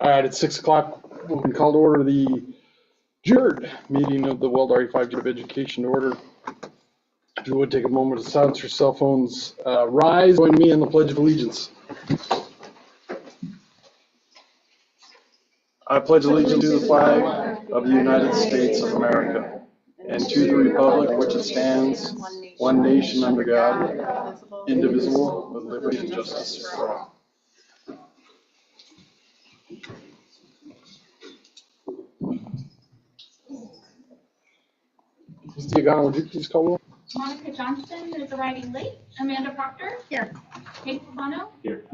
All right, it's 6 o'clock. We can call to order the adjourned meeting of the Weld RE-5J of Education order. If you would take a moment to silence your cell phones, rise, join me in the Pledge of Allegiance. I pledge allegiance to the flag of the United States of America and to the republic which it stands, one nation under God, indivisible, with liberty and justice for all. Ms. Diagano, would you please call roll? Monica Johnston is arriving late. Amanda Proctor. Here. Kate Capano. Here.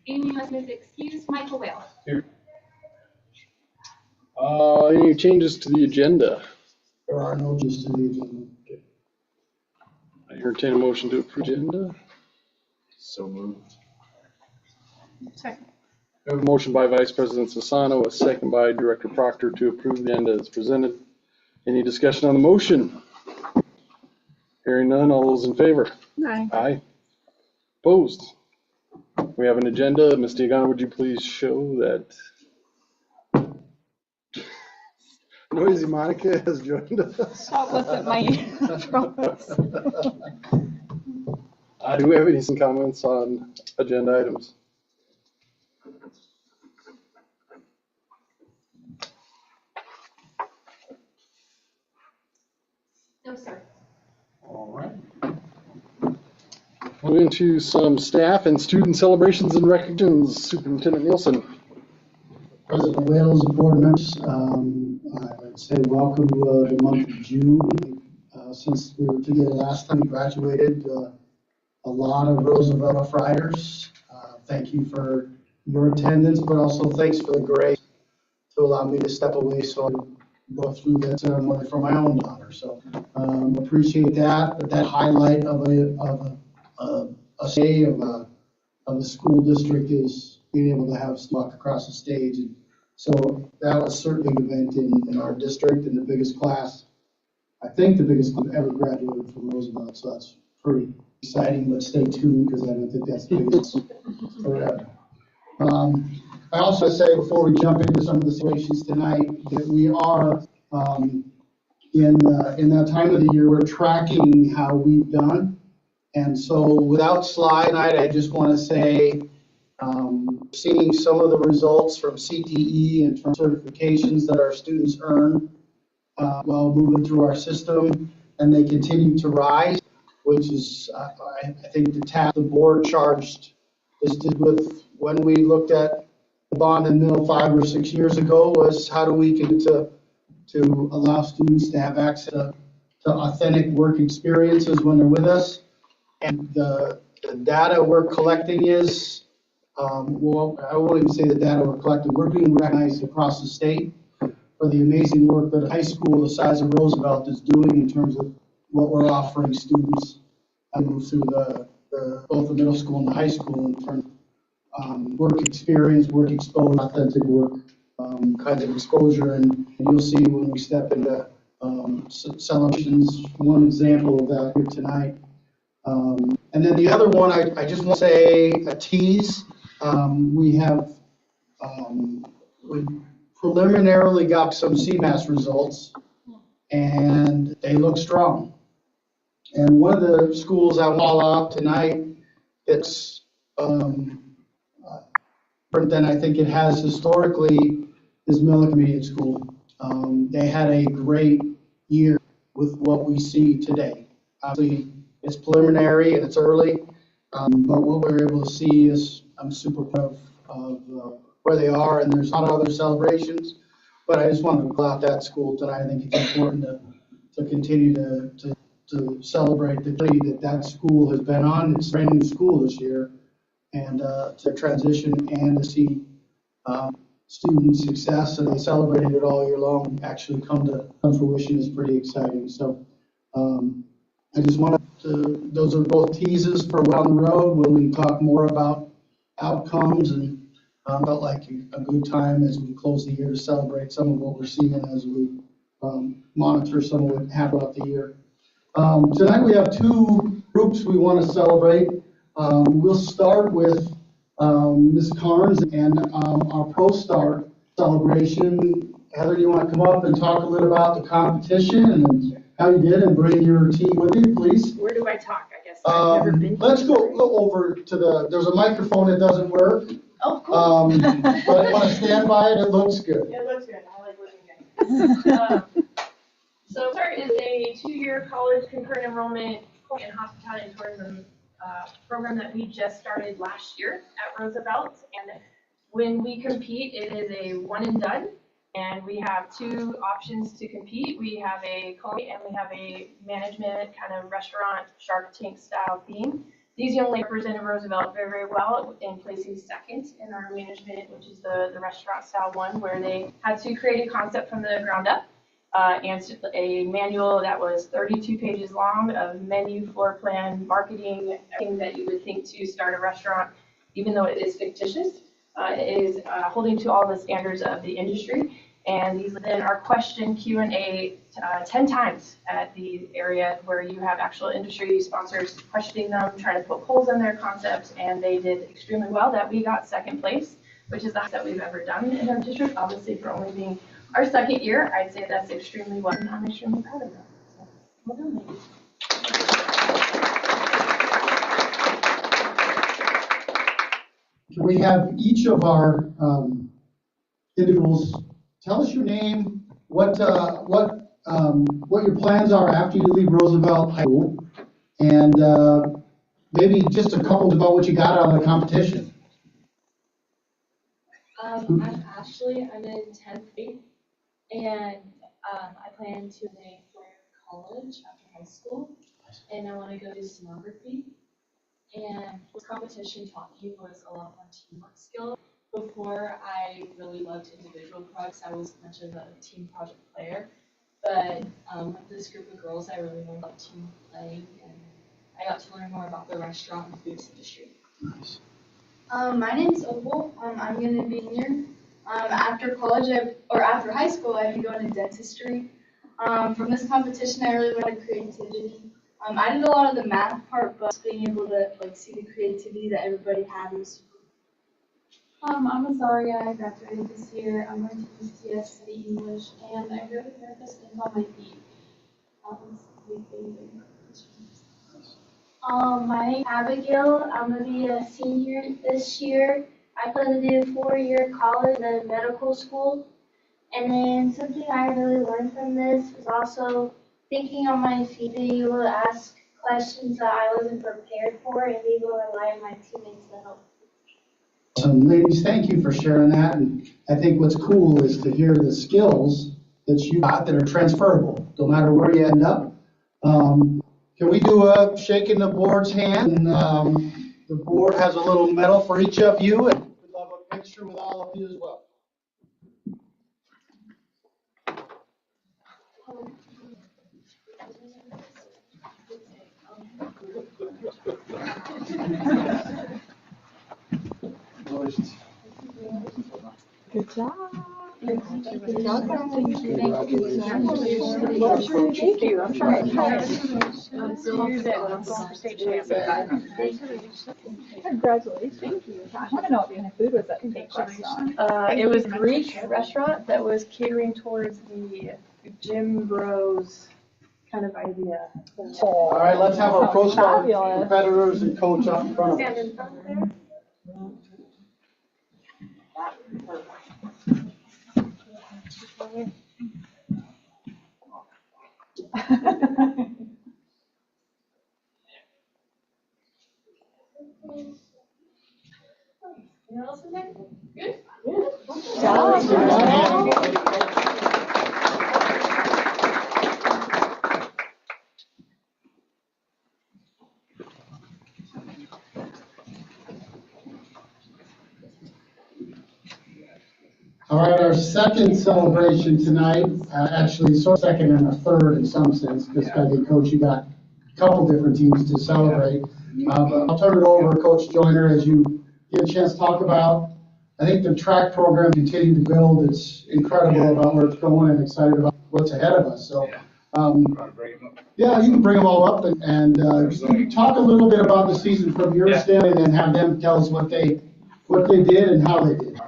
Amy West is excused. Michael Whale. Here. Any changes to the agenda? There are no changes to the agenda. Okay. I entertain a motion to approve the agenda. So moved. Second. We have a motion by Vice President Sassano, a second by Director Proctor to approve the agenda as presented. Any discussion on the motion? Hearing none, all those in favor? Aye. Aye. Opposed? We have an agenda. Ms. Diagano, would you please show that? Noisy Monica has joined us. That wasn't my Do we have any comments on agenda items? No, sir. All right. Moving to some staff and student celebrations and recognitions. Superintendent Nielsen. President Wales and board members, I'd say welcome to the month of June. Since we were together last time we graduated, a lot of Roosevelt Riders. Thank you for your attendance, but also thanks for the grace to allow me to step away so I can go through that ceremony for my own daughter. So appreciate that. But that highlight of a day of the school district is being able to have walk across the stage. And so that was certainly an event in our district, and the biggest class, I think the biggest class ever graduated from Roosevelt. So that's pretty exciting, but stay tuned because I don't think that's the biggest forever. I also say before we jump into some of the situations tonight that we are in that time of the year we're tracking how we've done, and so without slide, I just want to say seeing some of the results from CTE and from certifications that our students earn while moving through our system, and they continue to rise, which is I think the task the board charged is with when we looked at the bond and mill 5 or 6 years ago was how do we get to allow students to have access to authentic work experiences when they're with us. And the data we're collecting is, well, I won't even say the data we're collecting, we're being recognized across the state for the amazing work that a high school the size of Roosevelt is doing in terms of what we're offering students and move through both the middle school and the high school in terms work experience, work exposure, authentic work kinds of exposure, and you'll see when we step into celebrations, one example of that here tonight. And then the other one, I just want to say a tease. We have we preliminarily got some CMAS results, and they look strong. And one of the schools I will call out tonight, it's different than I think it has historically, is Milliken Intermediate School. They had a great year with what we see today. Obviously, it's preliminary and it's early, but what we're able to see is, I'm super proud of where they are, and there's a lot of other celebrations, but I just wanted to call out that school tonight. I think it's important to continue to celebrate the journey that school has been on. It's a brand new school this year, and to transition and to see student success, and they celebrated it all year long, actually come to fruition is pretty exciting. So I just wanted to, those are both teases for down the road when we talk more about outcomes, and felt like a good time as we close the year to celebrate some of what we're seeing as we monitor some of what happened throughout the year. Tonight we have two groups we want to celebrate. We'll start with Ms. Carnes and our Pro Star celebration. Heather, do you want to come up and talk a little about the competition and how you did, and bring your team with you, please? Where do I talk? I guess I've never been. Let's go over to there's a microphone that doesn't work. Oh, cool. But you want to stand by it, it looks good. It looks good. I like looking good. So START is a 2-year college concurrent enrollment in hospitality and tourism program that we just started last year at Roosevelt. And when we compete, it is a one and done. And we have two options to compete. We have a culinary and we have a management kind of restaurant Shark Tank style theme. These young ladies represented Roosevelt very, very well in placing second in our management, which is the restaurant style one, where they had to create a concept from the ground up. And a manual that was 32 pages long of menu, floor plan, marketing, everything that you would think to start a restaurant, even though it is fictitious. It is holding to all the standards of the industry. And these then are question Q&A 10 times at the area where you have actual industry sponsors questioning them, trying to poke holes in their concepts, and they did extremely well. That we got second place, which is the highest that we've ever done in our district, obviously for only being our second year. I'd say that's extremely well, and I'm extremely proud of that. So, well done, ladies. Can we have each of our individuals tell us your name, what your plans are after you leave Roosevelt High School, and maybe just a couple about what you got out of the competition. I'm Ashley. I'm in 10th grade, and I plan to go for college after high school, and I want to go do sonography. And what competition taught me was a lot more teamwork skill. Before, I really loved individual projects. I was much of a team project player, but with this group of girls, I really learned about team playing, and I got to learn more about the restaurant and food industry. Nice. My name's Opal. I'm going to be senior. After college, after high school, I'd be going to dentistry. From this competition, I really learned creativity. I did a lot of the math part, but being able to see the creativity that everybody had was super. I'm Azaria. I graduated this year. I'm going to UCS study English, and I really learned to stand on my feet. That was a big thing. My name's Abigail. I'm going to be a senior this year. I plan to do 4-year college and medical school. And then something I really learned from this was also thinking on my feet, being able to ask questions that I wasn't prepared for, and being able to rely on my teammates to help. Ladies, thank you for sharing that. And I think what's cool is to hear the skills that you got that are transferable, no matter where you end up. Can we do a shaking the board's hand? And the board has a little medal for each of you, and we'd love a picture with all of you as well. job. Thank you. Thank you. I'm trying. I'm still use it when I'm going for state champ. Congratulations. Thank you. I want to know what the food was at the restaurant. It was Greek restaurant that was catering towards the gym bros kind of idea. All right, let's have our Pro Star competitors and coach up in front of us. Stand in front there. Anyone else in there? Good? All right, our second celebration tonight, actually sort of second and a third in some sense, because I think, Coach, you got a couple different teams to celebrate. But I'll turn it over to Coach Joyner as you get a chance to talk about, I think the track program continuing to build. It's incredible about where it's going and excited about what's ahead of us. So, yeah, you can bring them all up and talk a little bit about the season from your standpoint, and then have them tell us what they did and how they did.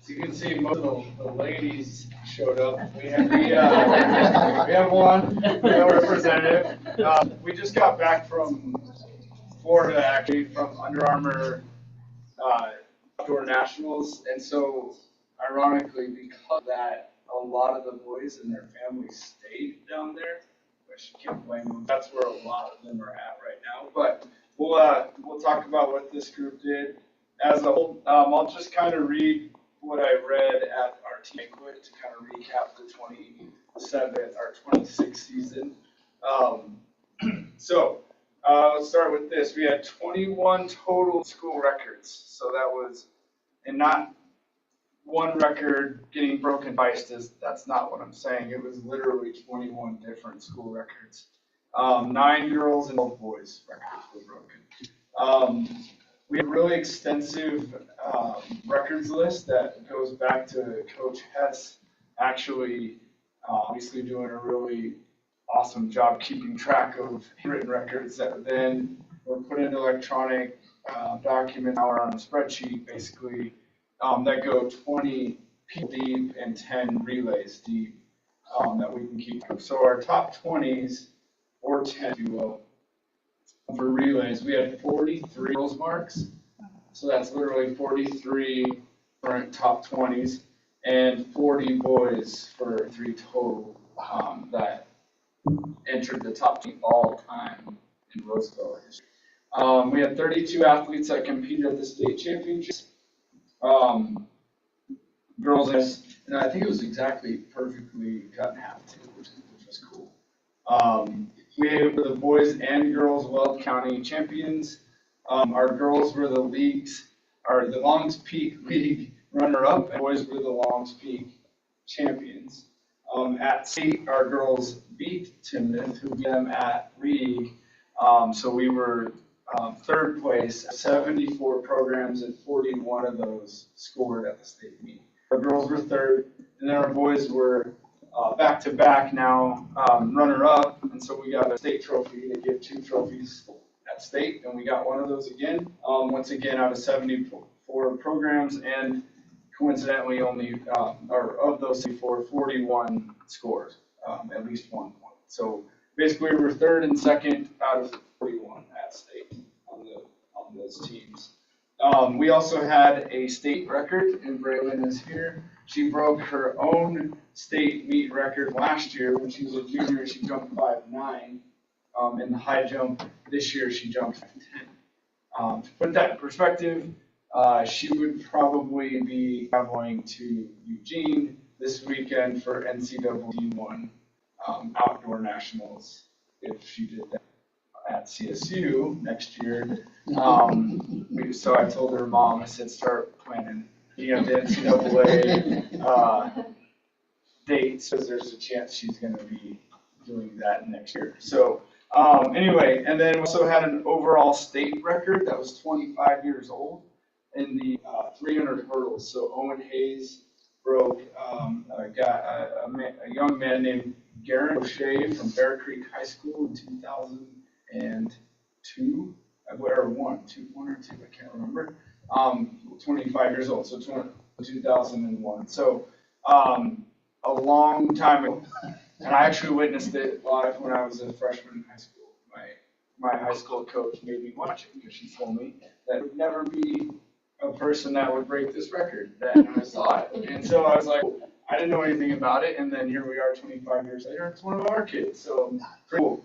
As you can see, most of the ladies showed up. We have one representative. We just got back from Florida, actually, from Under Armour Outdoor Nationals, and so ironically, because of that, a lot of the boys and their families stayed down there, which you can't blame them. That's where a lot of them are at right now. But we'll talk about what this group did as a whole. I'll just kind of read what I read at our team banquet to kind of recap the 26th season. So let's start with this. We had 21 total school records. So that was, and not one record getting broken by that's not what I'm saying. It was literally 21 different school records. 9 girls and 12 boys records were broken. We have a really extensive records list that goes back to Coach Hess actually obviously doing a really awesome job keeping track of written records that then were put into electronic documents now are on a spreadsheet basically that go 20 people deep and 10 relays deep that we can keep. So our top 20s, or 10 if you will, for relays, we had 43 girls marks, so that's literally 43 current top 20s, and 40 boys for 3 total that entered the top 20 all time in Roseville history. We had 32 athletes that competed at the state championships. Girls, and I think it was exactly perfectly cut in half too, which was cool. We were the boys and girls Weld County champions. Our girls were the Longs Peak League runner-up, and boys were the Longs Peak champions. At state, our girls beat Timoth, who beat them at league. So we were third place. 74 programs, and 41 of those scored at the state meet. Our girls were third, and then our boys were back-to-back now, runner-up, and so we got a state trophy. They give 2 trophies at state, and we got one of those again. Once again, out of 74 programs, and coincidentally, only, or of those 74, 41 scored at least 1 point. So basically, we were third and second out of 41 at state on those teams. We also had a state record, and Braylon is here. She broke her own state meet record last year when she was a junior. She jumped 5'9". In the high jump this year, she jumped 5'10". To put that in perspective, she would probably be traveling to Eugene this weekend for NCAA D1 outdoor nationals if she did that at CSU next year. So I told her mom, I said, start planning, the NCAA dates, because there's a chance she's going to be doing that next year. So anyway, and then we also had an overall state record that was 25 years old. in the 300 hurdles. So Owen Hayes broke a young man named Garrett O'Shea from Bear Creek High School in 2002, or one or two, I can't remember. 25 years old, so 2001. So a long time ago. And I actually witnessed it live when I was a freshman in high school. My high school coach made me watch it because she told me that it would never be a person that would break this record. And I saw it. And so I was like, I didn't know anything about it. And then here we are 25 years later. It's one of our kids. So cool.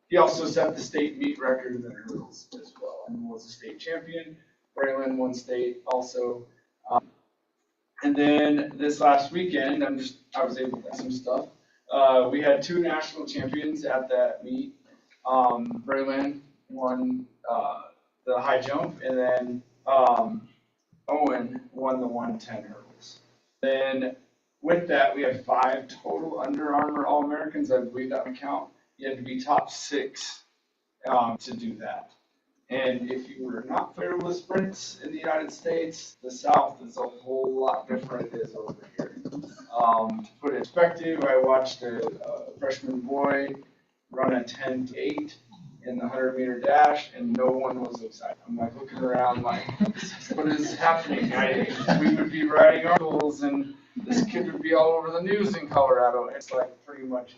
He also set the state meet record in the hurdles as well and was a state champion. Braylon won state also. And then this last weekend, I was able to do some stuff. We had two national champions at that meet. Braylon won the high jump, and then Owen won the 110 hurdles. Then with that, we had 5 total Under Armour All-Americans. I believe that would count. You had to be top 6 to do that. And if you were not familiar with sprints in the United States, the South is a whole lot different than it is over here. To put it in perspective, I watched a freshman boy run a 10-8 in the 100-meter dash, and no one was excited. I'm like looking around like, what is happening? We would be writing articles, and this kid would be all over the news in Colorado. It's like pretty much,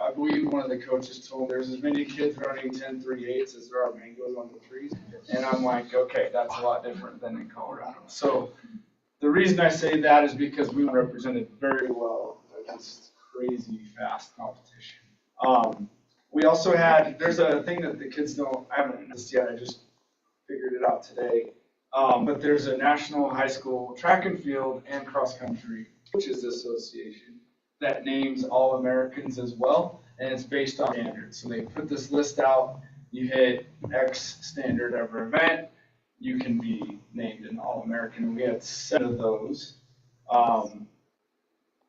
I believe one of the coaches told there's as many kids running 10-3-8s as there are mangoes on the trees. And I'm like, okay, that's a lot different than in Colorado. So the reason I say that is because we were represented very well against crazy fast competition. We also had, there's a thing that the kids don't, I haven't noticed yet, I just figured it out today. But there's a National High School Track and Field and Cross Country Coaches Association that names All-Americans as well, and it's based on standards. So they put this list out, you hit X standard every event, you can be named an All-American. We had 7 of those on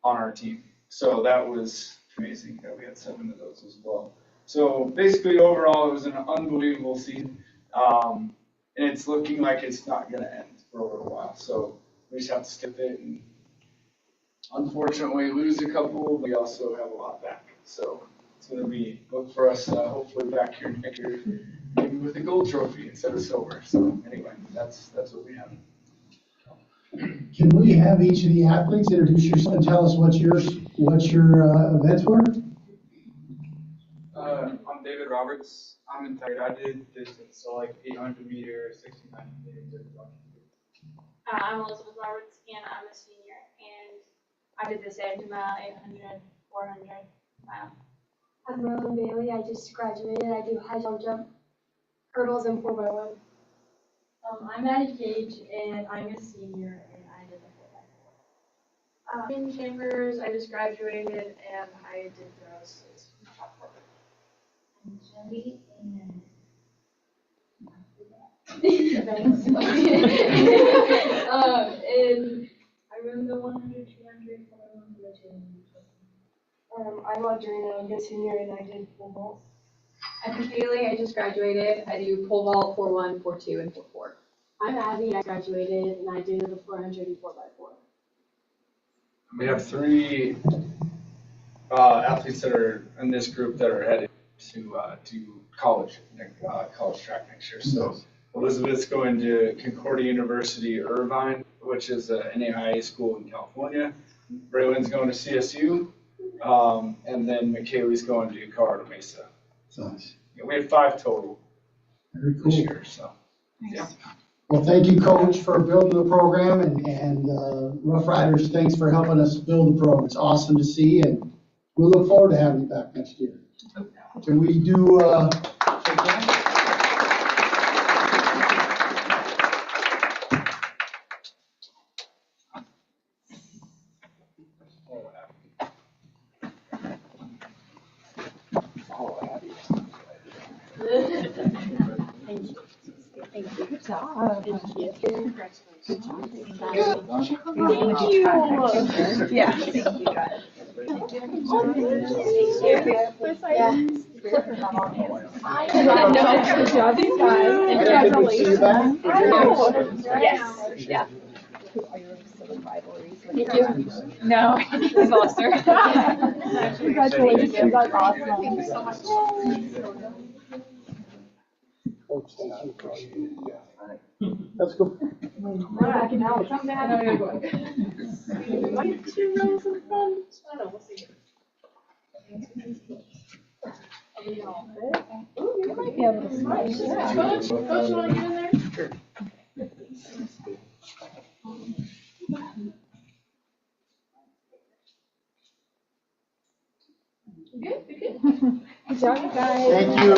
our team. So that was amazing that we had 7 of those as well. So basically overall, it was an unbelievable season. And it's looking like it's not going to end for a little while. So we just have to stick it and unfortunately lose a couple. We also have a lot back. So it's going to be, look for us hopefully back here next year, maybe with a gold trophy instead of silver. So anyway, that's what we have. Can we have each of the athletes introduce yourself and tell us what your events were? I'm David Roberts. I'm in third. I did distance, so like 800 meters, 69 meters. I'm Elizabeth Roberts, and I'm a senior, and I did the same mile, 800, 400 mile. I'm Rowan Bailey. I just graduated. I do high jump, hurdles, and 4x1. I'm Maddie Cage, and I'm a senior, and I did the 4x4. In Chambers, I just graduated, and I did throws. I'm Shelby, and and I run the 100, 200, 4x1, I'm Audrina. I'm a senior, and I did pole vault. I'm Kaylee. I just graduated. I do pole vault, 4-1, 4-2, and 4-4. I'm Abby. I graduated, and I do the 400 and 4x4. We have 3 athletes that are in this group that are headed to college track next year. So Elizabeth's going to Concordia University, Irvine, which is an NAIA school in California. Braylon's going to CSU, and then McKaylee's going to Colorado Mesa. So yeah, we had 5 total this year. So yeah. Well, thank you, Coach, for building the program, and Rough Riders, thanks for helping us build the program. It's awesome to see, and we look forward to having you back next year. Can we do Thank you. Thank you. Good job. Thank you. Congratulations. Good job. Thank you. Yeah. Thank you, guys. Thank you. Good job, you guys. Congratulations. Yes, yeah. Thank you. No, he's lost her. Congratulations, that's awesome. Thank you so much. That's cool. We're backing out. Come back. I gotta go. Two rows of fun. I don't know, we'll see. You might be able to slide. Coach, you wanna get in there? Sure. Good, good. Good job, you guys. Thank you.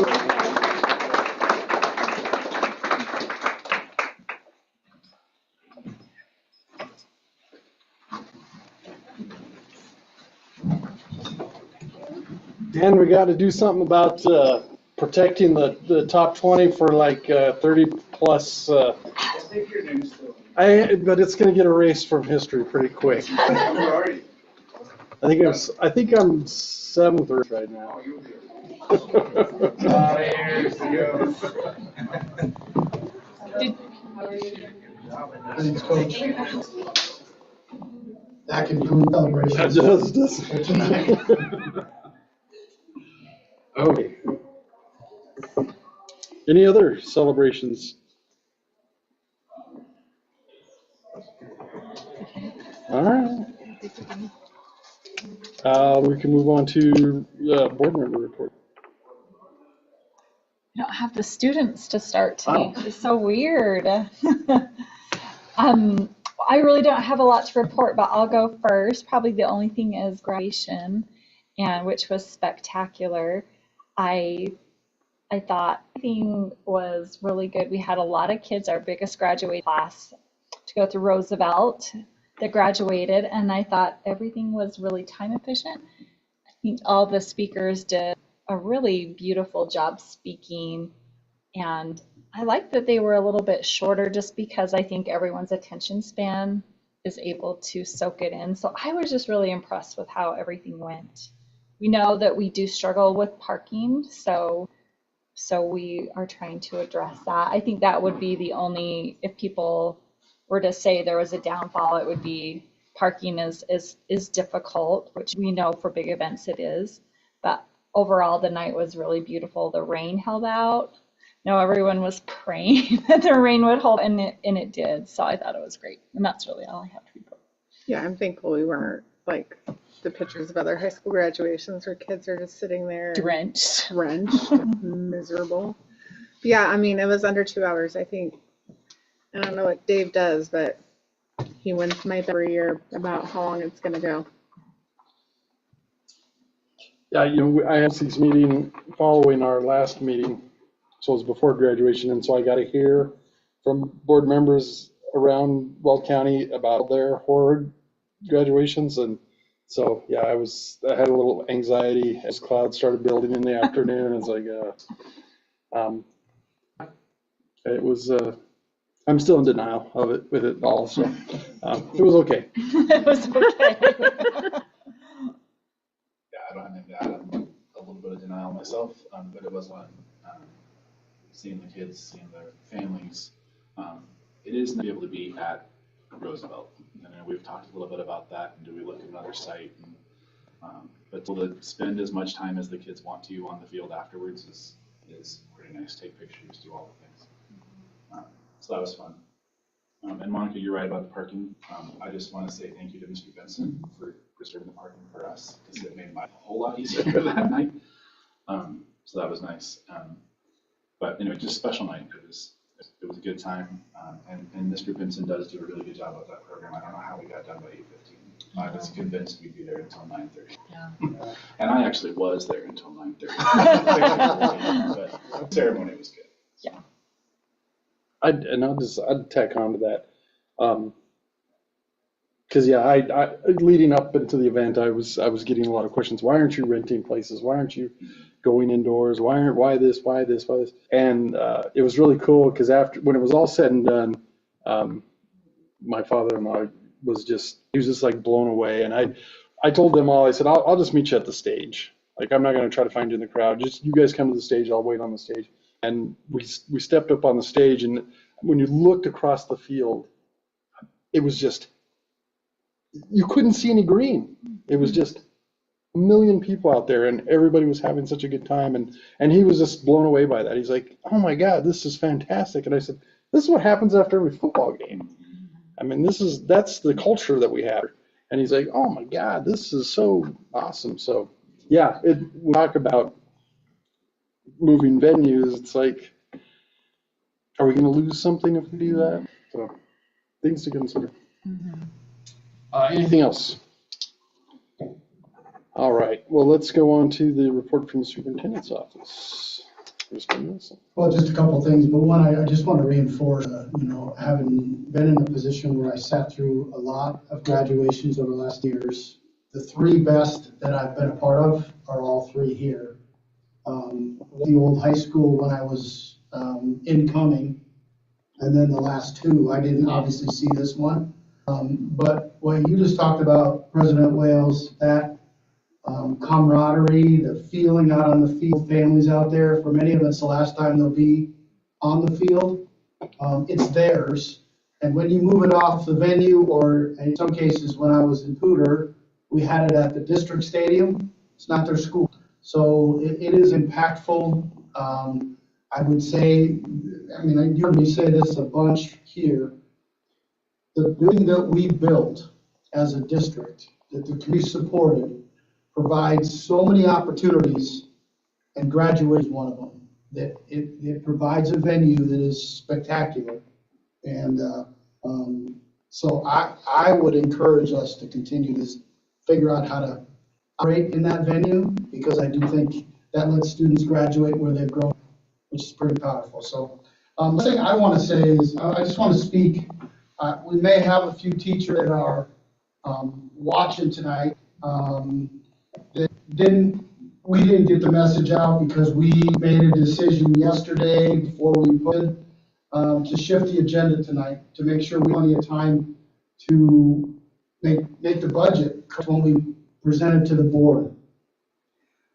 Dan, we got to do something about protecting the top 20 for like 30 plus. I think your name's still. But it's going to get erased from history pretty quick. Where are you? I think I'm seventh or right now. Here she goes. Thanks, Coach. That concludes celebration. That does. For tonight. Okay. Any other celebrations? All right. We can move on to board member report. I don't have the students to start today. Oh. It's so weird. I really don't have a lot to report, but I'll go first. Probably the only thing is graduation, and which was spectacular. I thought everything was really good. We had a lot of kids, our biggest graduate class, to go through Roosevelt that graduated, and I thought everything was really time efficient. I think all the speakers did a really beautiful job speaking, and I like that they were a little bit shorter just because I think everyone's attention span is able to soak it in. So I was just really impressed with how everything went. We know that we do struggle with parking, so we are trying to address that. I think that would be the only, if people were to say there was a downfall, it would be parking is difficult, which we know for big events it is. But overall, the night was really beautiful. The rain held out. No, everyone was praying that the rain would hold, and it did. So I thought it was great. And that's really all I have to report. Yeah, I'm thankful we weren't like the pictures of other high school graduations where kids are just sitting there drenched, miserable. But yeah, I mean, it was under 2 hours. I think, I don't know what Dave does, but he wins my every year about how long it's going to go. Yeah, I had this meeting following our last meeting, so it was before graduation, and so I got to hear from board members around Weld County about their horror graduations, and so yeah, I had a little anxiety as clouds started building in the afternoon. It's like, it was. I'm still in denial of it with it all, so it was okay. It was okay. Yeah, I don't have anything to add. I'm a little bit of denial myself, but it was fun. Seeing the kids, seeing their families. It is nice to be able to be at Roosevelt. And we've talked a little bit about that, and do we look at another site? And, but to spend as much time as the kids want to on the field afterwards is pretty nice. Take pictures, do all the things. So that was fun. And Monica, you're right about the parking. I just want to say thank you to Mr. Benson for reserving the parking for us, because it made my life a whole lot easier that night. So that was nice. But anyway, just a special night. It was a good time. And Mr. Benson does do a really good job of that program. I don't know how we got done by 8:15. I was convinced we'd be there until 9:30. Yeah. And I actually was there until 9:30. But the ceremony was good. Yeah. I'd tack on to that. Because yeah, I leading up into the event, I was getting a lot of questions. Why aren't you renting places? Why aren't you going indoors? Why this? And it was really cool because when it was all said and done, my father-in-law was just like blown away. And I told them all, I said, I'll just meet you at the stage. Like, I'm not going to try to find you in the crowd. Just you guys come to the stage. I'll wait on the stage. And we stepped up on the stage, and when you looked across the field, it was just, you couldn't see any green. It was just a million people out there, and everybody was having such a good time. And he was just blown away by that. He's like, oh my God, this is fantastic. And I said, this is what happens after every football game. I mean, that's the culture that we have. And he's like, oh my God, this is so awesome. So yeah, we talk about moving venues. It's like, are we going to lose something if we do that? So things to consider. Anything else? All right. Well, let's go on to the report from the superintendent's office. Mr. Wilson. Well, just a couple of things, but one, I just want to reinforce, having been in a position where I sat through a lot of graduations over the last years, the three best that I've been a part of are all three here. The old high school when I was incoming, and then the last two, I didn't obviously see this one. But what you just talked about, President Wales, that camaraderie, the feeling out on the field, families out there, for many of us, the last time they'll be on the field, it's theirs. And when you move it off the venue, or in some cases when I was in Pooter, we had it at the district stadium, it's not their school. So it is impactful. I would say, you heard me say this a bunch here, the building that we built as a district, that the community supported, provides so many opportunities, and graduate is one of them. That it provides a venue that is spectacular. And so I would encourage us to continue to figure out how to operate in that venue, because I do think that lets students graduate where they've grown, which is pretty powerful. So the thing I want to say is, I just want to speak, we may have a few teachers that are watching tonight. We didn't get the message out because we made a decision yesterday before we put to shift the agenda tonight to make sure we have plenty of time to make the budget when we present it to the board.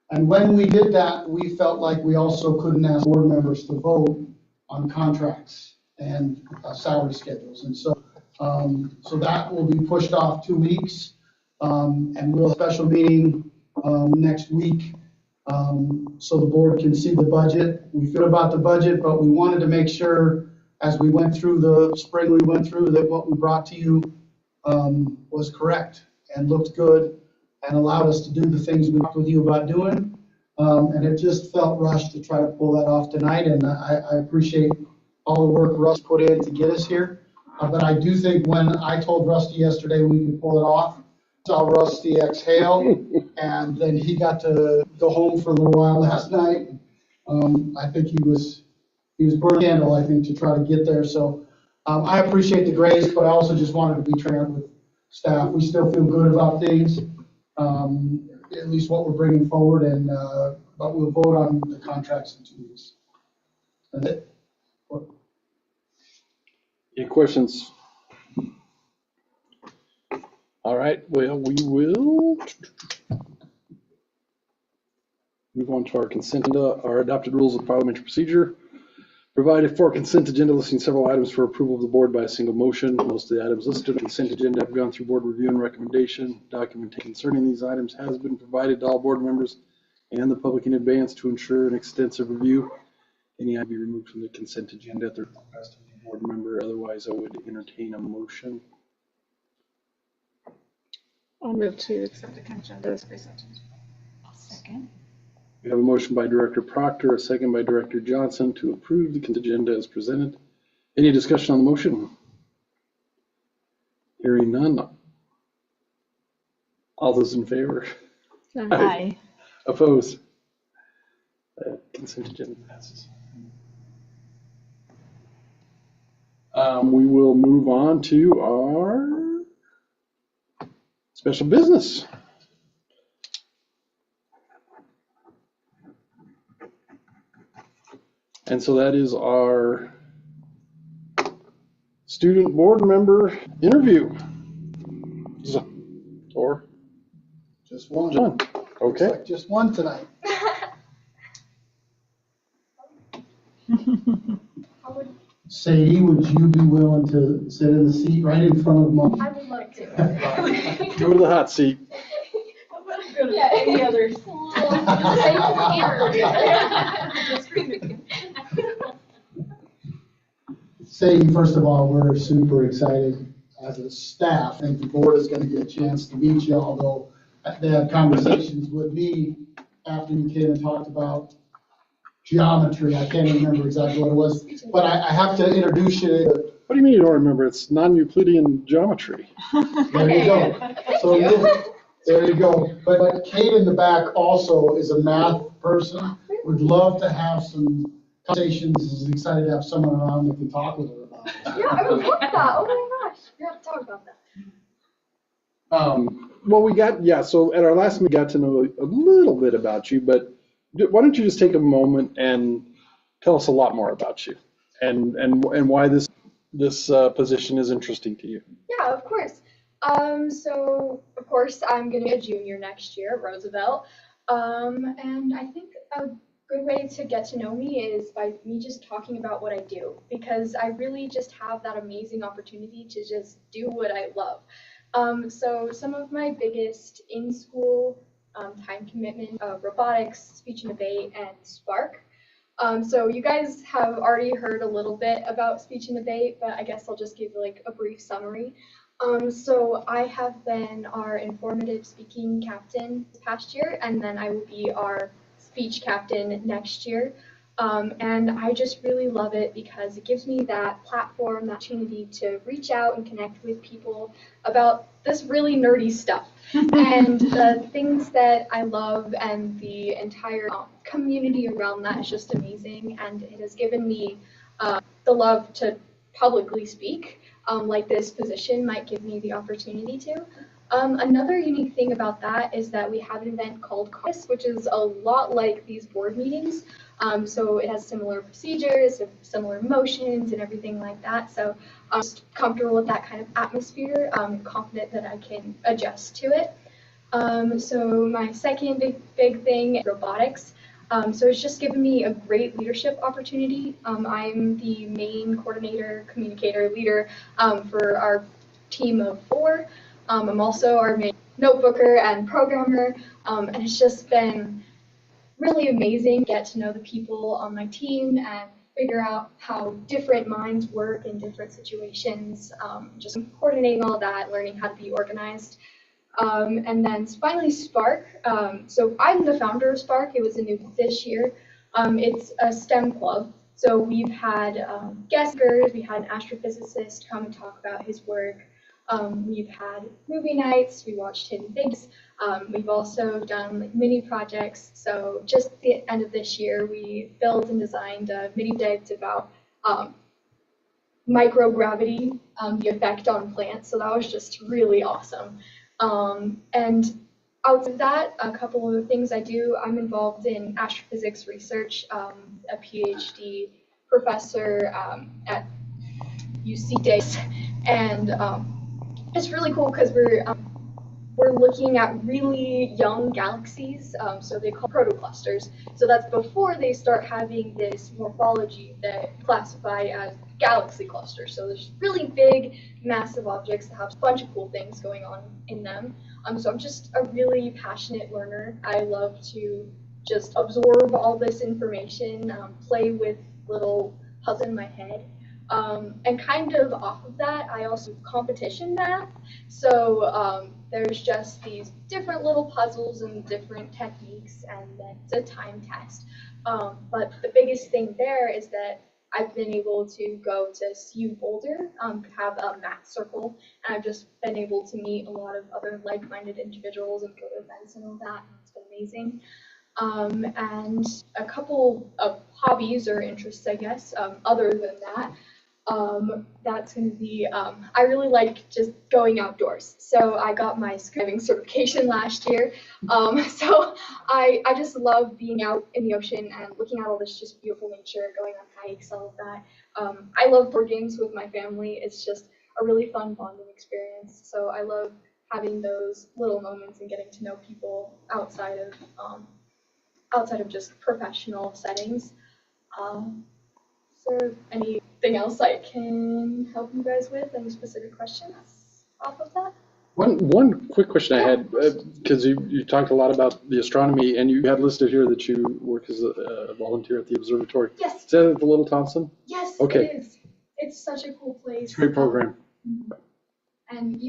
And when we did that, we felt like we also couldn't ask board members to vote on contracts and salary schedules. And so that will be pushed off 2 weeks. And we'll have a special meeting next week so the board can see the budget. We feel about the budget, but we wanted to make sure as we went through the spring that what we brought to you was correct and looked good and allowed us to do the things we talked with you about doing. And it just felt rushed to try to pull that off tonight. And I appreciate all the work Russ put in to get us here. But I do think when I told Rusty yesterday we could pull it off, saw Rusty exhale, and then he got to go home for a little while last night. I think he was burning candle, I think, to try to get there. So I appreciate the grace, but I also just wanted to be transparent with staff. We still feel good about things, at least what we're bringing forward, and but we'll vote on the contracts in 2 weeks. That's it. Any questions? All right, well, we will move on to our consent agenda, our adopted rules of parliamentary procedure. Provided for consent agenda listing several items for approval of the board by a single motion. Most of the items listed on the consent agenda have gone through board review and recommendation. Documentation concerning these items has been provided to all board members and the public in advance to ensure an extensive review. Any item be removed from the consent agenda at the request of the board member. Otherwise, I would entertain a motion. I'll move to accept the consent agenda as presented. I'll second. We have a motion by Director Proctor, a second by Director Johnson to approve the consent agenda as presented. Any discussion on the motion? Hearing none. All those in favor? Aye. Opposed? Consent agenda passes. We will move on to our special business. And so that is our student board member interview. Or just one. John. Okay. Looks like just one tonight. Sadie, would you be willing to sit in the seat right in front of Mom? I would love to. Go to the hot seat. Yeah, any others? Sadie, first of all, we're super excited as a staff. I think the board is going to get a chance to meet you, although they had conversations with me after you came and talked about geometry. I can't remember exactly what it was, but I have to introduce you. What do you mean you don't remember? It's non-Euclidean geometry. There you go. So there you go. But Kate in the back also is a math person. Would love to have some conversations. Is excited to have someone around that can talk with her about it. Yeah, I would love that. Oh my gosh, we have to talk about that. Well, so at our last meeting, we got to know a little bit about you, but why don't you just take a moment and tell us a lot more about you and why this position is interesting to you. Yeah, of course. So of course I'm gonna be a junior next year at Roosevelt. And I think a good way to get to know me is by me just talking about what I do, because I really just have that amazing opportunity to just do what I love. So some of my biggest in-school time commitment, robotics, speech and debate, and Spark. So you guys have already heard a little bit about speech and debate, but I guess I'll just give like a brief summary. So I have been our informative speaking captain this past year, and then I will be our speech captain next year. And I just really love it because it gives me that platform, that opportunity to reach out and connect with people about this really nerdy stuff. And the things that I love and the entire community around that is just amazing. And it has given me the love to publicly speak, like this position might give me the opportunity to. Another unique thing about that is that we have an event called Caucus, which is a lot like these board meetings. So it has similar procedures, similar motions, and everything like that. So I'm just comfortable with that kind of atmosphere. I'm confident that I can adjust to it. So my second big thing is robotics. So it's just given me a great leadership opportunity. I'm the main coordinator, communicator, leader for our team of 4. I'm also our main notebooker and programmer, and it's just been really amazing to get to know the people on my team and figure out how different minds work in different situations, just coordinating all that, learning how to be organized. And then finally Spark. So I'm the founder of Spark. It was new this year. It's a STEM club. So we've had guest speakers, we had an astrophysicist come and talk about his work. We've had movie nights, we watched hidden things. We've also done like mini projects. So just at the end of this year, we built and designed a mini project about microgravity, the effect on plants. So that was just really awesome. And outside of that, a couple of things I do. I'm involved in astrophysics research, a PhD professor at UC Davis, and it's really cool because we're looking at really young galaxies, so they call protoclusters. So that's before they start having this morphology that classify as galaxy clusters. So there's really big, massive objects that have a bunch of cool things going on in them. So I'm just a really passionate learner. I love to just absorb all this information, play with little puzzles in my head. And kind of off of that, I also do competition math. So there's just these different little puzzles and different techniques, and then it's a time test. But the biggest thing there is that I've been able to go to CU Boulder, have a math circle, and I've just been able to meet a lot of other like-minded individuals and go to events and all that, and it's been amazing. And a couple of hobbies or interests, I guess, other than that. That's going to be, I really like just going outdoors. So I got my scuba diving certification last year. So I just love being out in the ocean and looking at all this just beautiful nature, going on hikes, all of that. I love board games with my family. It's just a really fun bonding experience. So I love having those little moments and getting to know people outside of just professional settings. Is there anything else I can help you guys with? Any specific questions off of that? One quick question I had, because you talked a lot about the astronomy, and you had listed here that you work as a volunteer at the observatory. Yes. Is that at the Little Thompson? Yes, Okay. it is. It's such a cool place. It's a great program. And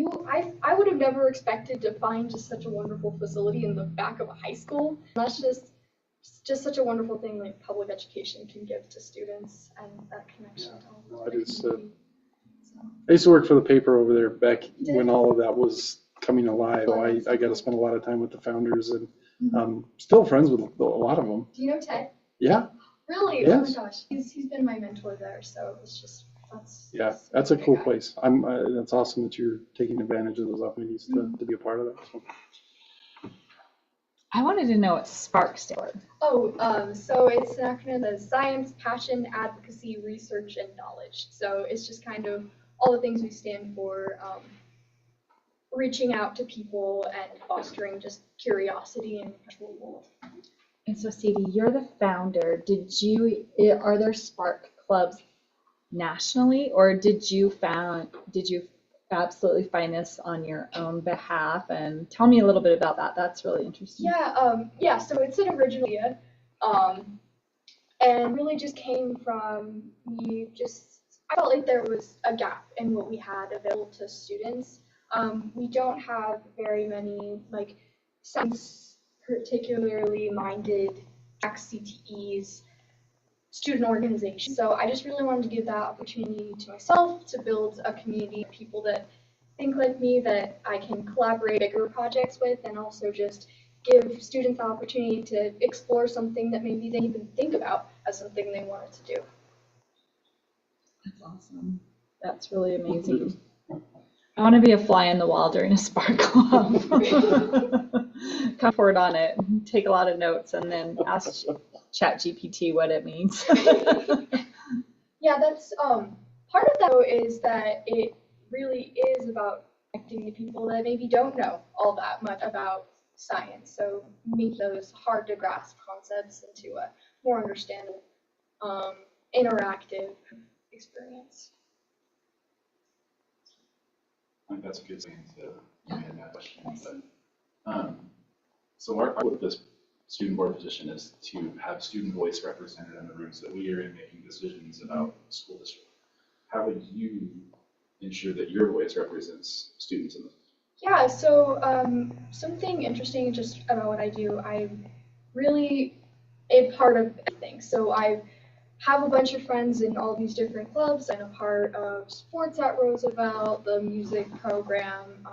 I would have never expected to find just such a wonderful facility in the back of a high school. That's just such a wonderful thing like public education can give to students and that connection to all No, I used to work for the paper over there back when all of that was coming alive. So I got to spend a lot of time with the founders, and still friends with a lot of them. Do you know Ted? Yeah. Really? Yes. Oh my gosh, he's been my mentor there, so it's just That's a cool place. That's awesome that you're taking advantage of those opportunities to be a part of that. So. I wanted to know what SPARK stands for. Oh, so it's an acronym of Science, Passion, Advocacy, Research, and Knowledge. So it's just kind of all the things we stand for, reaching out to people and fostering just curiosity in the natural world. And so, Sadie, you're the founder. Are there SPARK clubs nationally, or did you absolutely find this on your own behalf? And tell me a little bit about that. That's really interesting. Yeah, so it's an original idea, and really just came from I felt like there was a gap in what we had available to students. We don't have very many like science particularly minded CTEs, student organizations. So I just really wanted to give that opportunity to myself to build a community of people that think like me, that I can collaborate bigger projects with, and also just give students the opportunity to explore something that maybe they didn't even think about as something they wanted to do. That's awesome. That's really amazing. I want to be a fly on the wall during a SPARK club. Come forward on it, take a lot of notes, and then ask ChatGPT what it means. Yeah, that's part of that though, is that it really is about connecting to people that maybe don't know all that much about science. So make those hard to grasp concepts into a more understandable, interactive experience. I think that's a good thing to end that question. But, so our goal with this student board position is to have student voice represented in the rooms that we are in making decisions about the school district. How would you ensure that your voice represents students in the? Yeah, so something interesting just about what I do, I'm really a part of everything. So I have a bunch of friends in all these different clubs. I'm a part of sports at Roosevelt, the music program,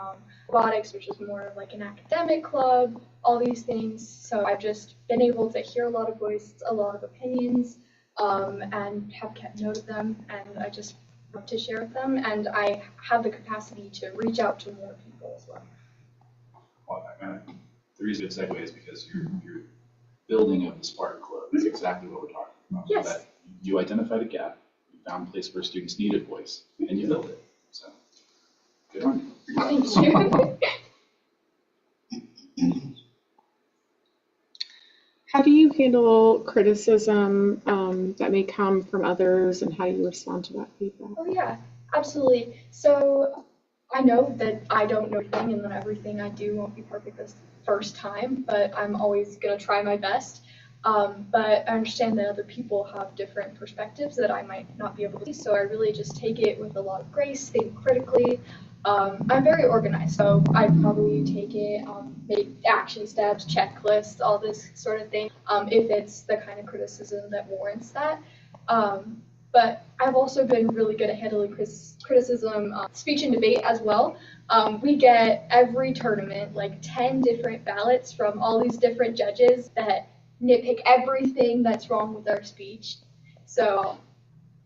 robotics, which is more of like an academic club, all these things. So I've just been able to hear a lot of voices, a lot of opinions, and have kept note of them, and I just love to share with them, and I have the capacity to reach out to more people as well. Well, the reason it's segue is because your building of the SPARK Club is exactly what we're talking about. Yes. That you identified a gap, you found a place where students needed voice, and you filled it. So, good on you. Thank you. How do you handle criticism that may come from others, and how you respond to that feedback? Oh yeah, absolutely. So I know that I don't know everything, and that everything I do won't be perfect this first time, but I'm always going to try my best. But I understand that other people have different perspectives that I might not be able to see, so I really just take it with a lot of grace, think critically. I'm very organized, so I probably take it, make action steps, checklists, all this sort of thing, if it's the kind of criticism that warrants that. But I've also been really good at handling criticism, speech and debate as well. We get every tournament like 10 different ballots from all these different judges that nitpick everything that's wrong with our speech. So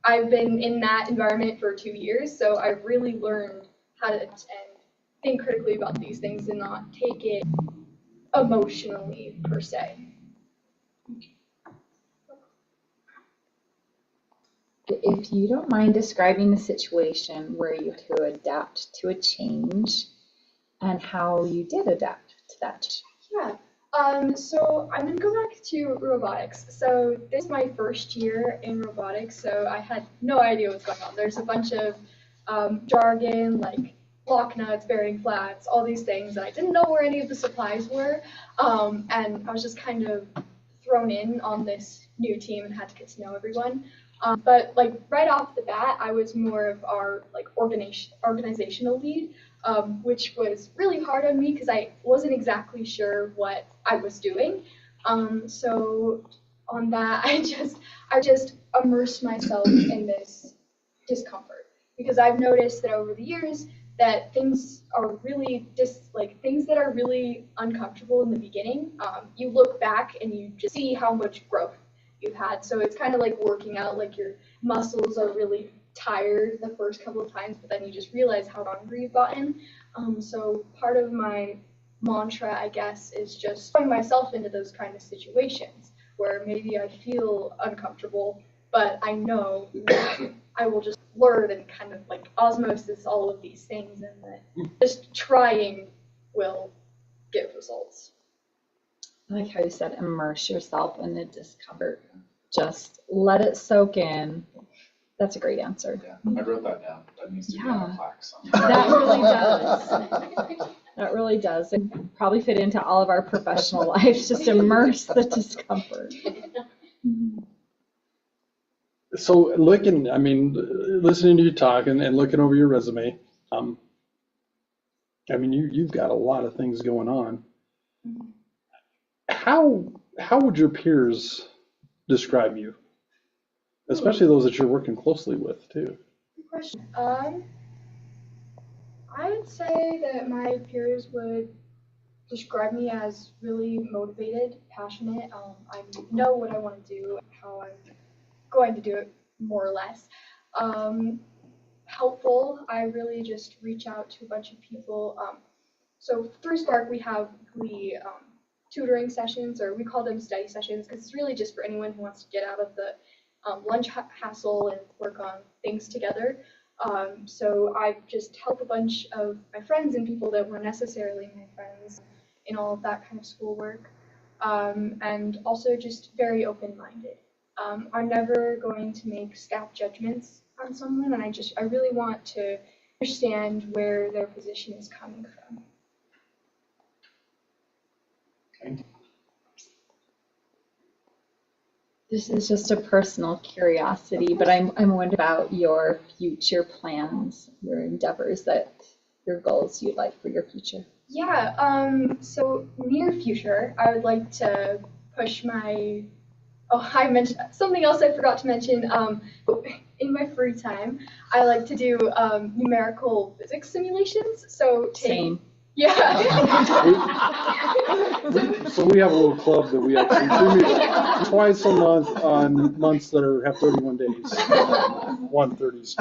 I've been in that environment for 2 years, so I've really learned how to and think critically about these things and not take it emotionally per se. If you don't mind describing the situation where you had to adapt to a change, and how you did adapt to that. Yeah. So I'm gonna go back to robotics. So this is my first year in robotics, so I had no idea what's going on. There's a bunch of jargon like lock nuts, bearing flats, all these things, and I didn't know where any of the supplies were. And I was just kind of thrown in on this new team and had to get to know everyone. But like right off the bat, I was more of our like organizational lead, which was really hard on me because I wasn't exactly sure what I was doing. So on that, I just immersed myself in this discomfort because I've noticed that over the years that things are really things that are really uncomfortable in the beginning. You look back and you just see how much growth you've had. So it's kind of like working out, like your muscles are really tired the first couple of times, but then you just realize how hungry you've gotten. So part of my mantra, I guess, is just putting myself into those kind of situations where maybe I feel uncomfortable, but I know that I will just learn and kind of like osmosis all of these things, and that just trying will get results. I like how you said immerse yourself in the discomfort. Just let it soak in. That's a great answer. Yeah, I wrote that down. That needs to be on a plaque somewhere. That really does. That really does. And probably fit into all of our professional lives. Just immerse the discomfort. So listening to you talk and looking over your resume, you've got a lot of things going on. How would your peers describe you? Especially those that you're working closely with too. Good question. I would say that my peers would describe me as really motivated, passionate. I know what I want to do, how I'm going to do it, more or less. Helpful. I really just reach out to a bunch of people. So through Spark, we have weekly tutoring sessions, or we call them study sessions, because it's really just for anyone who wants to get out of the lunch hassle and work on things together. So I just help a bunch of my friends and people that weren't necessarily my friends in all of that kind of schoolwork, and also just very open-minded. I'm never going to make snap judgments on someone, and I really want to understand where their position is coming from. This is just a personal curiosity, but I'm wondering about your future plans, your endeavors, your goals you'd like for your future. Yeah, so near future, I would like to push my, I mentioned something else I forgot to mention. In my free time, I like to do numerical physics simulations. So Same. Yeah. So we have a little club that we actually meet twice a month on months that have 31 days. 130s.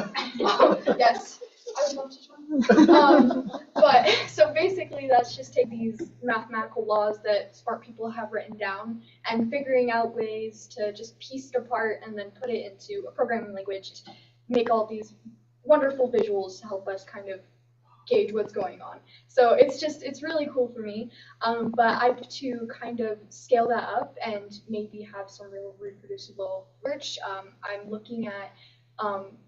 Yes, I would love to join. But so basically, that's just take these mathematical laws that smart people have written down and figuring out ways to just piece it apart and then put it into a programming language, make all these wonderful visuals to help us kind of gauge what's going on. So it's really cool for me, but I have to kind of scale that up and maybe have some real reproducible research. I'm looking at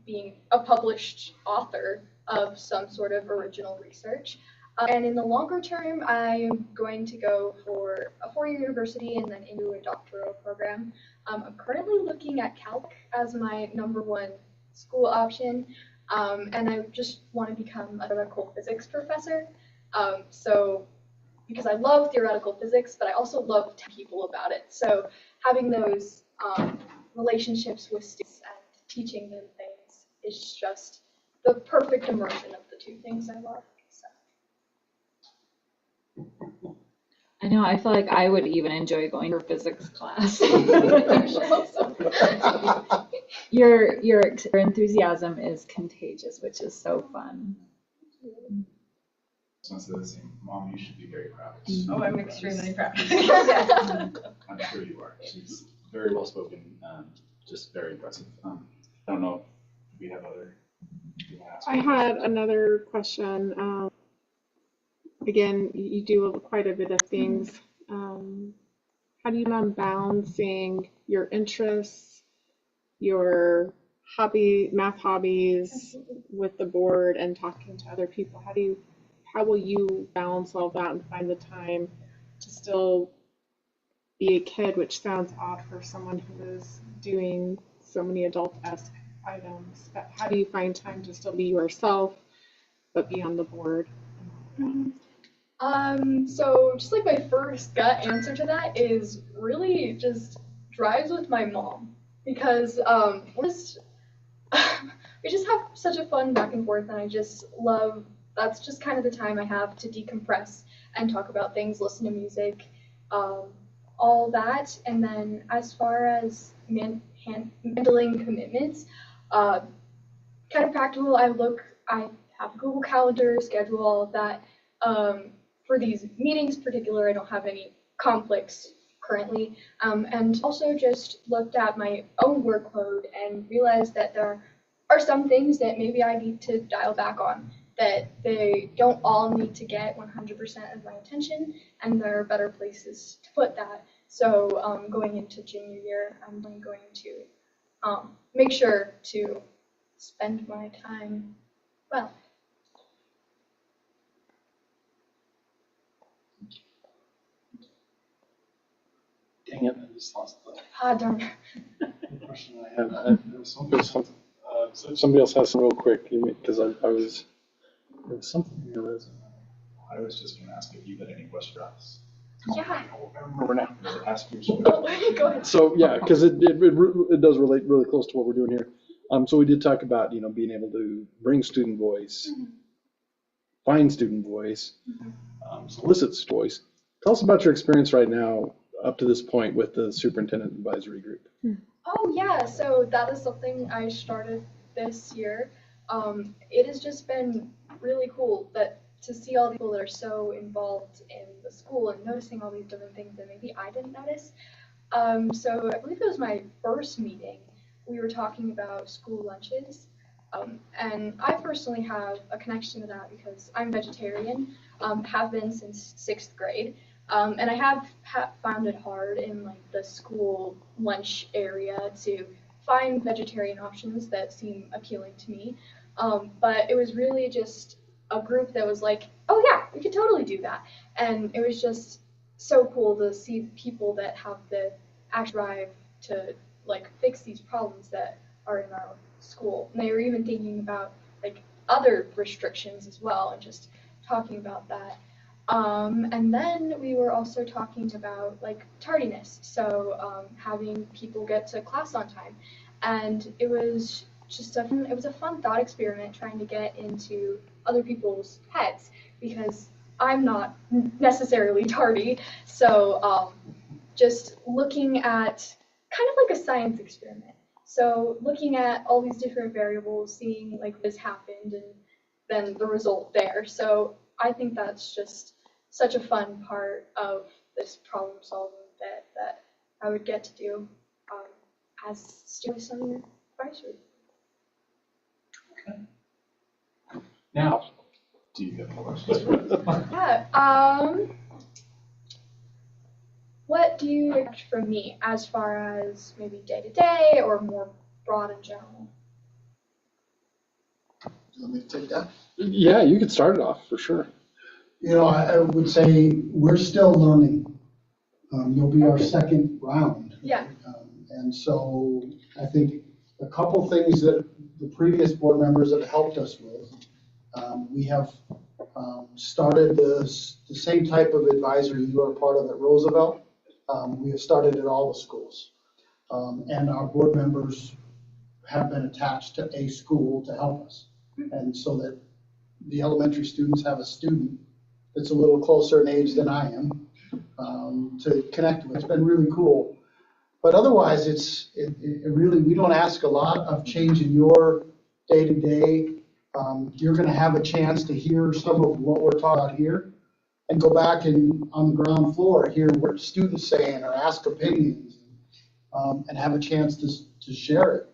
being a published author of some sort of original research. And in the longer term, I'm going to go for a 4-year university and then into a doctoral program. I'm currently looking at Calc as my #1 school option. And I just want to become a theoretical physics professor. So, because I love theoretical physics, but I also love telling people about it. So having those relationships with students and teaching them things is just the perfect immersion of the two things I love. So. I know, I feel like I would even enjoy going to a physics class. Your enthusiasm is contagious, which is so fun. Mom, you should be very proud. Oh, I'm extremely proud. I'm sure you are. She's very well spoken, just very impressive. I don't know if we have other. I had another question. again, you do quite a bit of things. How do you balancing your interests, your math hobbies with the board and talking to other people? How will you balance all that and find the time to still be a kid, which sounds odd for someone who is doing so many adult-esque items, but how do you find time to still be yourself, but be on the board? So just like my first gut answer to that is really just drives with my mom, because we just have such a fun back and forth, and I just love, that's just kind of the time I have to decompress and talk about things, listen to music, all that. And then as far as handling commitments, kind of practical, I have Google Calendar, schedule all of that. For these meetings in particular, I don't have any conflicts currently, and also just looked at my own workload and realized that there are some things that maybe I need to dial back on, that they don't all need to get 100% of my attention, and there are better places to put that. So going into junior year, I'm going to make sure to spend my time well. Dang it, I just lost the Darn. question I had. Somebody else has some real quick, because there was something in your resume. I was just going to ask if you had any questions for us. Yeah. I remember now. Ask your Go ahead. So yeah, because it does relate really close to what we're doing here. So we did talk about, being able to bring student voice, find student voice, solicit voice. Tell us about your experience right now up to this point with the superintendent advisory group. Oh yeah, so that is something I started this year. It has just been really cool to see all the people that are so involved in the school and noticing all these different things that maybe I didn't notice. So I believe it was my first meeting. We were talking about school lunches. And I personally have a connection to that because I'm vegetarian, have been since 6th grade. And I have found it hard in like the school lunch area to find vegetarian options that seem appealing to me. But it was really just a group that was like, oh yeah, we could totally do that. And it was just so cool to see people that have the actual drive to like fix these problems that are in our school. And they were even thinking about like other restrictions as well and just talking about that. And then we were also talking about like tardiness, so having people get to class on time, and it was just it was a fun thought experiment trying to get into other people's heads because I'm not necessarily tardy, so just looking at kind of like a science experiment. So looking at all these different variables, seeing like this happened, and then the result there. So I think that's just such a fun part of this problem solving that I would get to do as students on your advisory. Okay. Now, do you have any questions? Yeah. What do you expect from me as far as maybe day to day or more broad in general? You want me to take that? Yeah, you could start it off for sure. I would say we're still learning. You'll be our second round. Yeah. And so I think a couple things that the previous board members have helped us with, we have started the same type of advisory you are part of at Roosevelt. We have started at all the schools. And our board members have been attached to a school to help us. And so that the elementary students have a student that's a little closer in age than I am to connect with. It's been really cool. But otherwise, it really, we don't ask a lot of change in your day-to-day. You're going to have a chance to hear some of what we're talking about here and go back and on the ground floor, hear what students saying or ask opinions and have a chance to share it.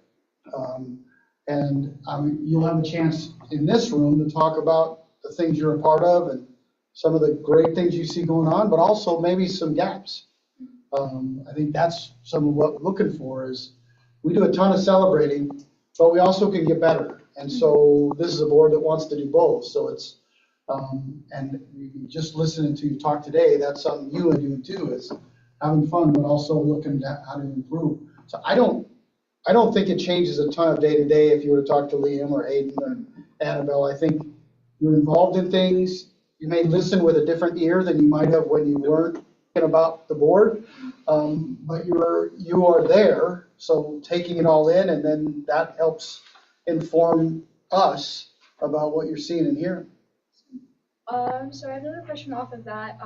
And you'll have a chance in this room to talk about the things you're a part of and some of the great things you see going on, but also maybe some gaps. I think that's some of what we're looking for is we do a ton of celebrating, but we also can get better. And so this is a board that wants to do both. So it's, and just listening to you talk today, that's something you are doing too, is having fun, but also looking at how to improve. So I don't think it changes a ton of day to day if you were to talk to Liam or Hayden or Annabelle. I think you're involved in things. You may listen with a different ear than you might have when you weren't thinking about the board, but you are there. So taking it all in, and then that helps inform us about what you're seeing and hearing. So I have another question off of that.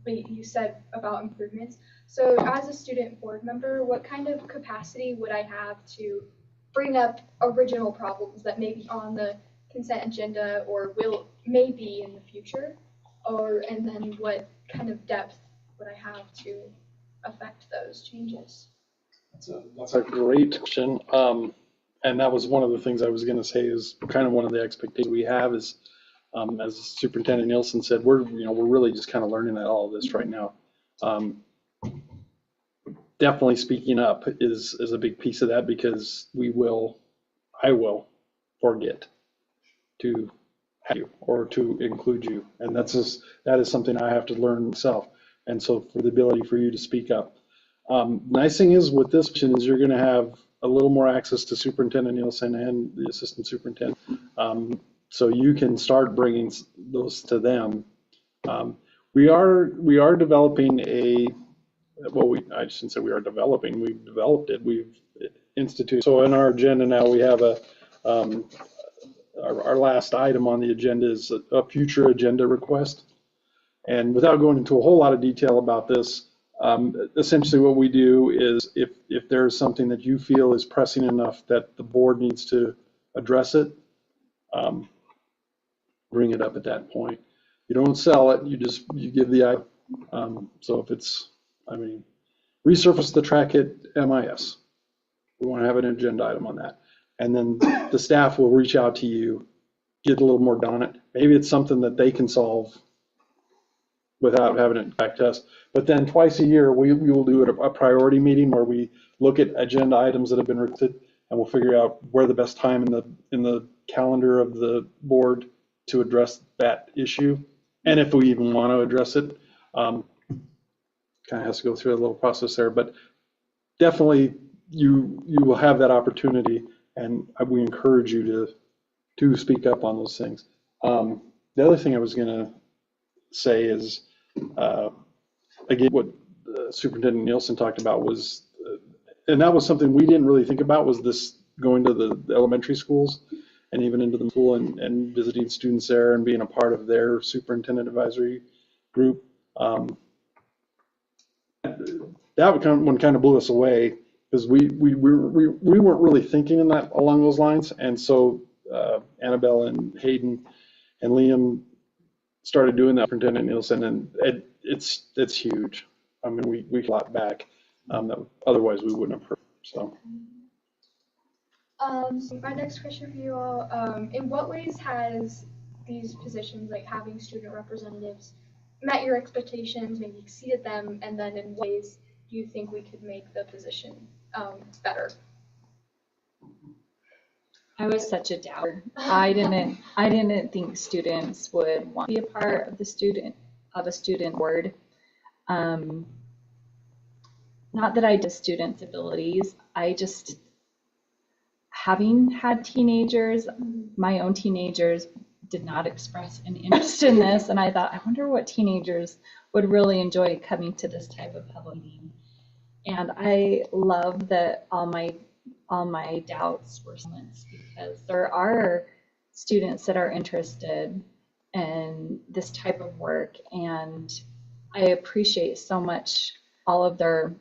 You said about improvements. So as a student board member, what kind of capacity would I have to bring up original problems that may be on the consent agenda or may be in the future? And then what kind of depth would I have to affect those changes? That's a great question. And that was one of the things I was going to say is kind of one of the expectations we have is, as Superintendent Nielsen said, we're really just kind of learning all of this right now. Definitely speaking up is a big piece of that, because I will forget to have you or to include you, and that is something I have to learn myself. And so for the ability for you to speak up. Nice thing is with this position is you're going to have a little more access to Superintendent Nielsen and the Assistant Superintendent. So you can start bringing those to them. We are developing I shouldn't say we are developing, we've developed it, we've instituted. So in our agenda now, we have our last item on the agenda is a future agenda request. And without going into a whole lot of detail about this, essentially what we do is if there's something that you feel is pressing enough that the board needs to address it, bring it up at that point. You don't sell it, you give the item. So if it's, resurface the track at MIS. We want to have an agenda item on that. And then the staff will reach out to you, get a little more done on it. Maybe it's something that they can solve without having it back to us. But then twice a year, we will do a priority meeting where we look at agenda items that have been requested, and we'll figure out where the best time in the calendar of the board to address that issue. And if we even want to address it, kind of has to go through a little process there, but definitely you will have that opportunity, and we encourage you to speak up on those things. The other thing I was going to say is, again, what Superintendent Nielsen talked about was, and that was something we didn't really think about, was this going to the elementary schools and even into the school and visiting students there and being a part of their superintendent advisory group. That one kind of blew us away, because we weren't really thinking along those lines. And so Annabelle and Hayden and Liam started doing that, Superintendent Nielsen, and it's huge. We fought back that otherwise we wouldn't have heard. So my next question for you all, in what ways has these positions, like having student representatives, met your expectations, maybe exceeded them, and then in ways do you think we could make the position better? I was such a doubter. I didn't think students would want to be a part of a student board. Not that I did students' abilities. I just, having had teenagers, my own teenagers did not express an interest in this, and I thought, I wonder what teenagers would really enjoy coming to this type of public meeting. And I love that all my doubts were silenced, because there are students that are interested in this type of work, and I appreciate so much all of their,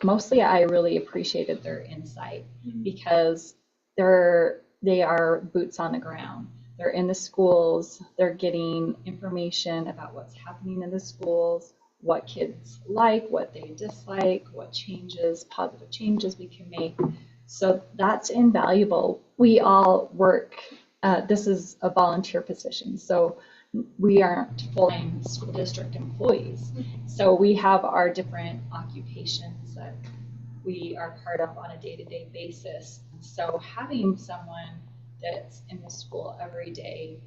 mostly I really appreciated their insight, because they are boots on the ground. They're in the schools, they're getting information about what's happening in the schools, what kids like, what they dislike, what changes, positive changes we can make. So that's invaluable. We all work, this is a volunteer position, so we aren't full-time school district employees. So we have our different occupations that we are part of on a day-to-day basis. So having someone that's in the school every day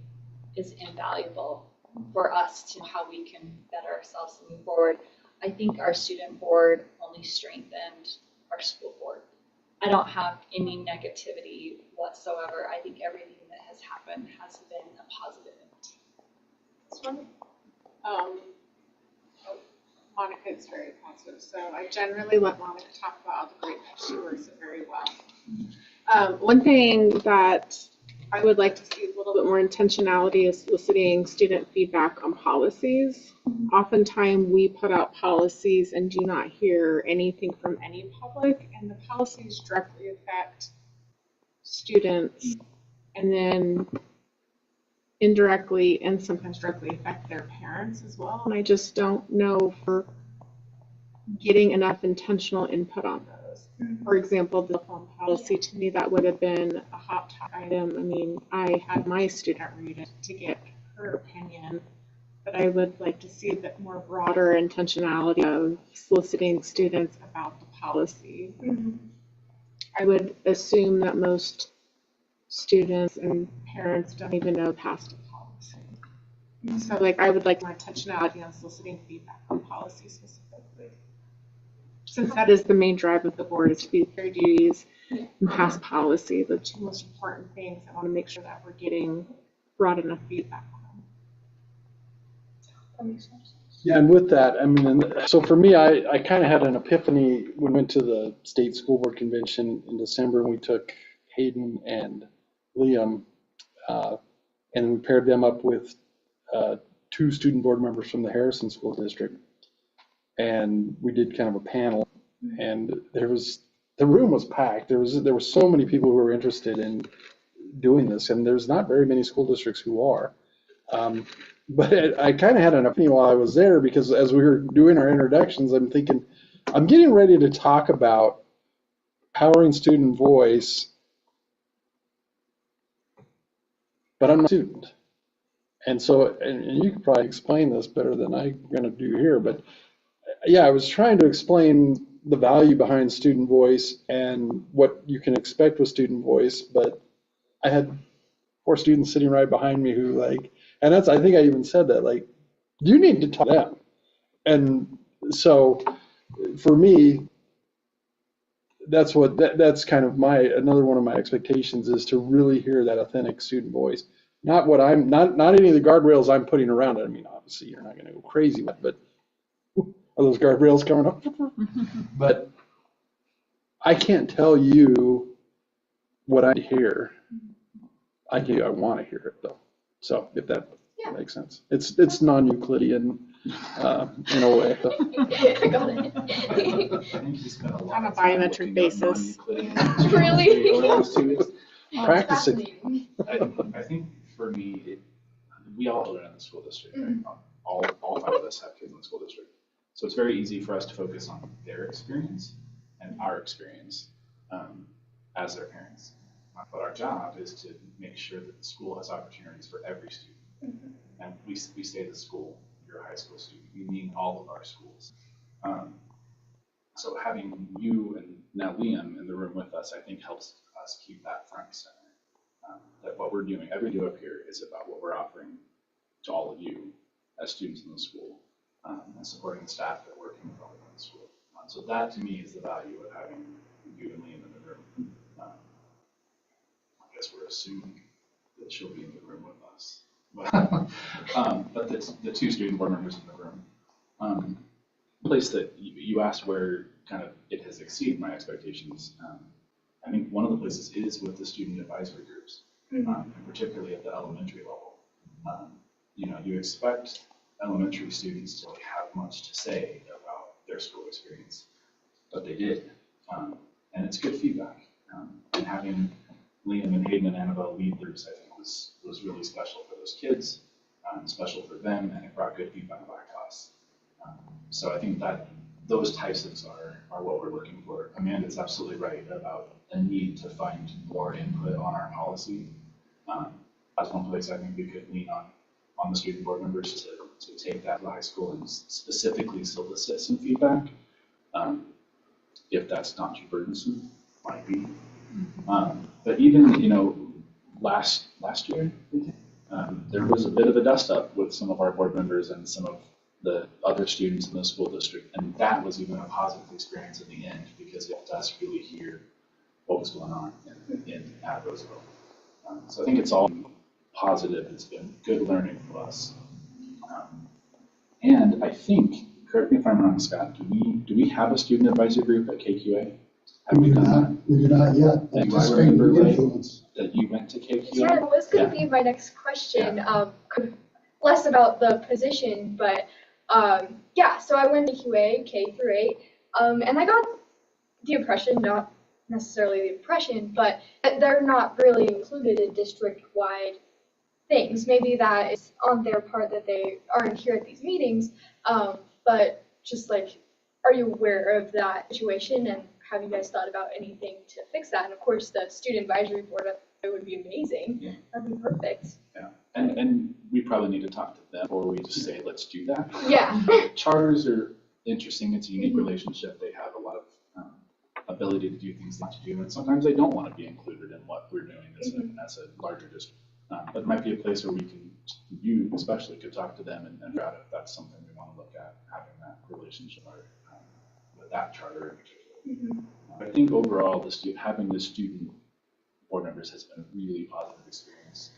is invaluable for us to know how we can better ourselves and move forward. I think our student board only strengthened our school board. I don't have any negativity whatsoever. I think everything that has happened has been a positive. Monica is very positive, so I generally let Monica talk about all the great that she works it very well. One thing that I would like to see a little bit more intentionality is soliciting student feedback on policies. Oftentimes we put out policies and do not hear anything from any public, and the policies directly affect students and then indirectly and sometimes directly affect their parents as well. And I just don't know for getting enough intentional input on those. For example, the phone policy, to me, that would have been a hot topic item. I mean, I had my student read it to get her opinion, but I would like to see a bit more broader intentionality of soliciting students about the policy. I would assume that most students and parents don't even know past a policy. So like I would like more intentionality on soliciting feedback on policy specifically. Since that is the main drive of the board, is fiduciary duties and past policy, the two most important things. I want to make sure that we're getting broad enough feedback on. Yeah, and with that, I mean, so for me, I kind of had an epiphany when we went to the state school board convention in December, and we took Hayden and Liam, and we paired them up with 2 student board members from the Harrison School District. And we did kind of a panel, and the room was packed. There were so many people who were interested in doing this, and there's not very many school districts who are. But I kind of had an opinion while I was there, because as we were doing our introductions, I'm thinking, I'm getting ready to talk about powering student voice, but I'm not a student. And so, and you could probably explain this better than I'm going to do here, but yeah, I was trying to explain the value behind student voice and what you can expect with student voice, but I had 4 students sitting right behind me who and I think I even said that, you need to talk to them. And so for me, that's kind of another one of my expectations, is to really hear that authentic student voice. Not what not any of the guardrails I'm putting around it. I mean, obviously you're not going to go crazy with it, but are those guardrails coming up? But I can't tell you what I hear. I want to hear it though. So if that makes sense, it's non-Euclidean in a way. On a biometric basis. Really? Practicing. I think for me, we all live in the school district. Right? All 5 of us have kids in the school district. So it's very easy for us to focus on their experience and our experience as their parents. But our job is to make sure that the school has opportunities for every student. And we say the school, you're a high school student, we mean all of our schools. So having you and now Liam in the room with us, I think helps us keep that front and center. That what we're doing, every day up here, is about what we're offering to all of you as students in the school, and supporting the staff that work in the school. So that to me is the value of having you and Liam in the room. I guess we're assuming that she'll be in the room with us. But the 2 student board members in the room. Place that you asked where kind of it has exceeded my expectations. I think one of the places is with the student advisory groups, and particularly at the elementary level. You expect elementary students to have much to say about their school experience, but they did, and it's good feedback. And having Liam and Hayden and Annabelle lead groups, I think, was really special for those kids, special for them, and it brought good feedback back to us. So I think that those types of things are what we're looking for. Amanda's absolutely right about a need to find more input on our policy. That's one place I think we could lean on on the student board members to take that to high school and specifically solicit some feedback. If that's not too burdensome, might be. But even, last year, there was a bit of a dust up with some of our board members and some of the other students in the school district, and that was even a positive experience in the end because it helped us really hear what was going on at Roosevelt. So I think it's all positive. It's been good learning for us. And I think, correct me if I'm wrong, Scott, do we have a student advisory group at KQA? Have we done that? We do not yet. And I remember that you went to KQA? Yeah, that was going to be my next question. Less about the position, but so I went to QA, K through 8, and I got the impression, not necessarily the impression, but that they're not really included in district-wide things. Maybe that is on their part that they aren't here at these meetings, but just like, are you aware of that situation, and have you guys thought about anything to fix that? And of course, the student advisory board, it would be amazing. Yeah. That'd be perfect. Yeah, and we probably need to talk to them, or we just say, let's do that. Yeah. Charters are interesting. It's a unique relationship. They have a lot of ability to do things they want to do, and sometimes they don't want to be included in what we're doing as a larger district. But it might be a place where you especially could talk to them and figure out if that's something we want to look at, having that relationship with that charter in particular. I think overall, having the student board members has been a really positive experience.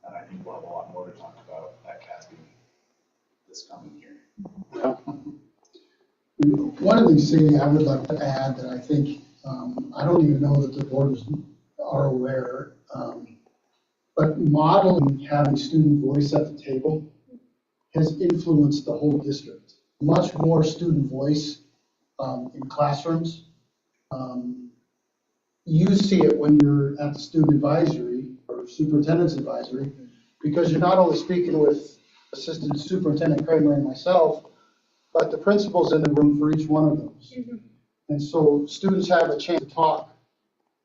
And I think we'll have a lot more to talk about at CASB this coming year. Yeah. One of these things I would like to add that I think, I don't even know that the boards are aware, but modeling having student voice at the table has influenced the whole district. Much more student voice in classrooms. You see it when you're at the student advisory or superintendent's advisory, because you're not only speaking with Assistant Superintendent Kramer and myself, but the principal's in the room for each one of those. And so students have a chance to talk,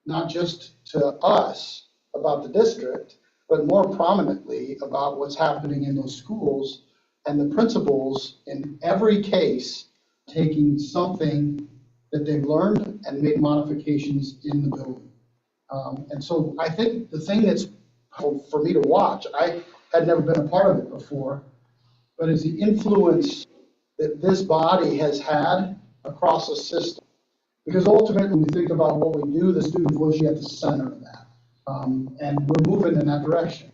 not just to us about the district, but more prominently about what's happening in those schools, and the principals in every case taking something that they've learned and made modifications in the building. And so I think the thing that's for me to watch, I had never been a part of it before, but is the influence that this body has had across the system. Because ultimately, when we think about what we do, the student voice is at the center of that. And we're moving in that direction.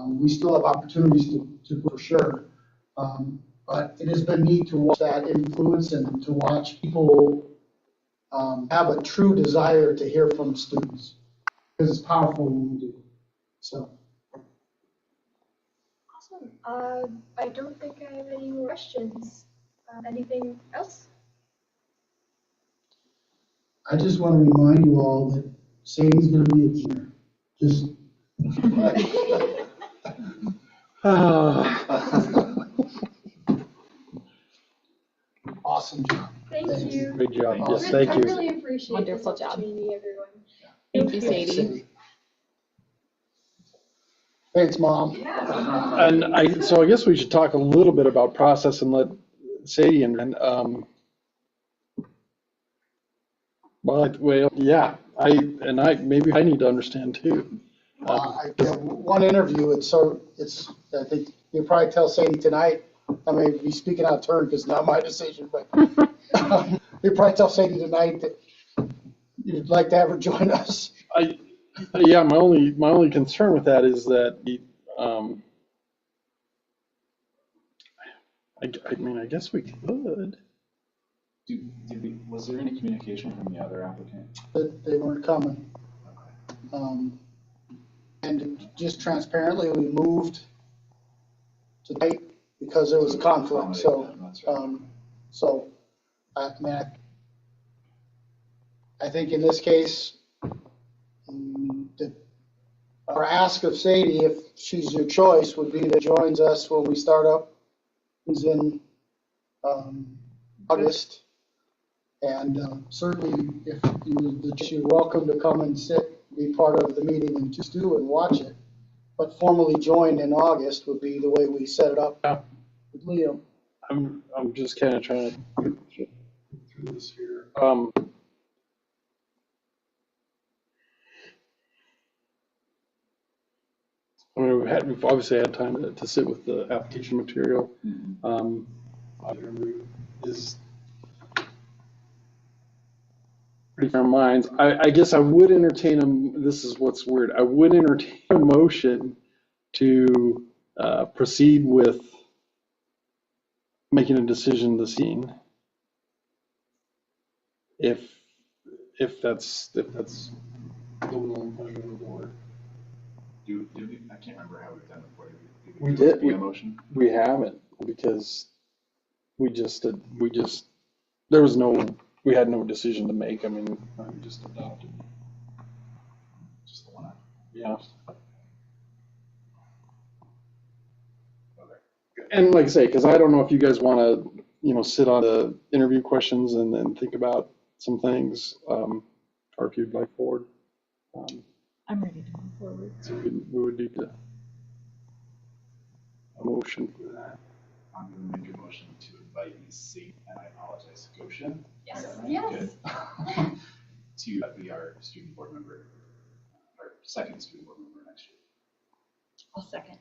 We still have opportunities to for sure. But it has been neat to watch that influence and to watch people have a true desire to hear from students. Because it's powerful when we do. So. Awesome. I don't think I have any more questions. Anything else? I just want to remind you all that Sadie's going to be a junior. Just. Awesome job. Thank you. Great job. Awesome. Yes, thank you. I really appreciate Wonderful this job. opportunity, everyone. Thank you, Sadie. Thanks, Mom. And so I guess we should talk a little bit about process and let Sadie and maybe I need to understand too. One interview, I think you'll probably tell Sadie tonight, I may be speaking out of turn because it's not my decision, but you'll probably tell Sadie tonight that you'd like to have her join us. Yeah, my only concern with that is that I guess we could. Was there any communication from the other applicant? That they weren't coming. And just transparently, we moved tonight because there was a conflict. So, I think in this case, our ask of Sadie, if she's your choice, would be that joins us when we start up in August. And certainly, if you're welcome to come and sit, be part of the meeting and just do and watch it. but formally joined in August would be the way we set it up with Leo. I'm just kind of trying to get through this here. I mean, we've obviously had time to sit with the application material. Is pretty fair minds. I guess I would entertain this is what's weird. I would entertain a motion to proceed with making a decision this evening. If that's the will and pleasure of the board. I can't remember how we've done it before. We did. A motion? We haven't, because we had no decision to make. I mean, we just adopted. Just the one. Yeah. And like I say, because I don't know if you guys want to, sit on the interview questions and then think about some things, or if you'd like forward. I'm ready to move forward. So we would need a motion for that. I'm going to make a motion to invite Ms. C, and I apologize, Goshen. Yes. Right? Yes. Good. To be our student board member, our second student board member next year. I'll second.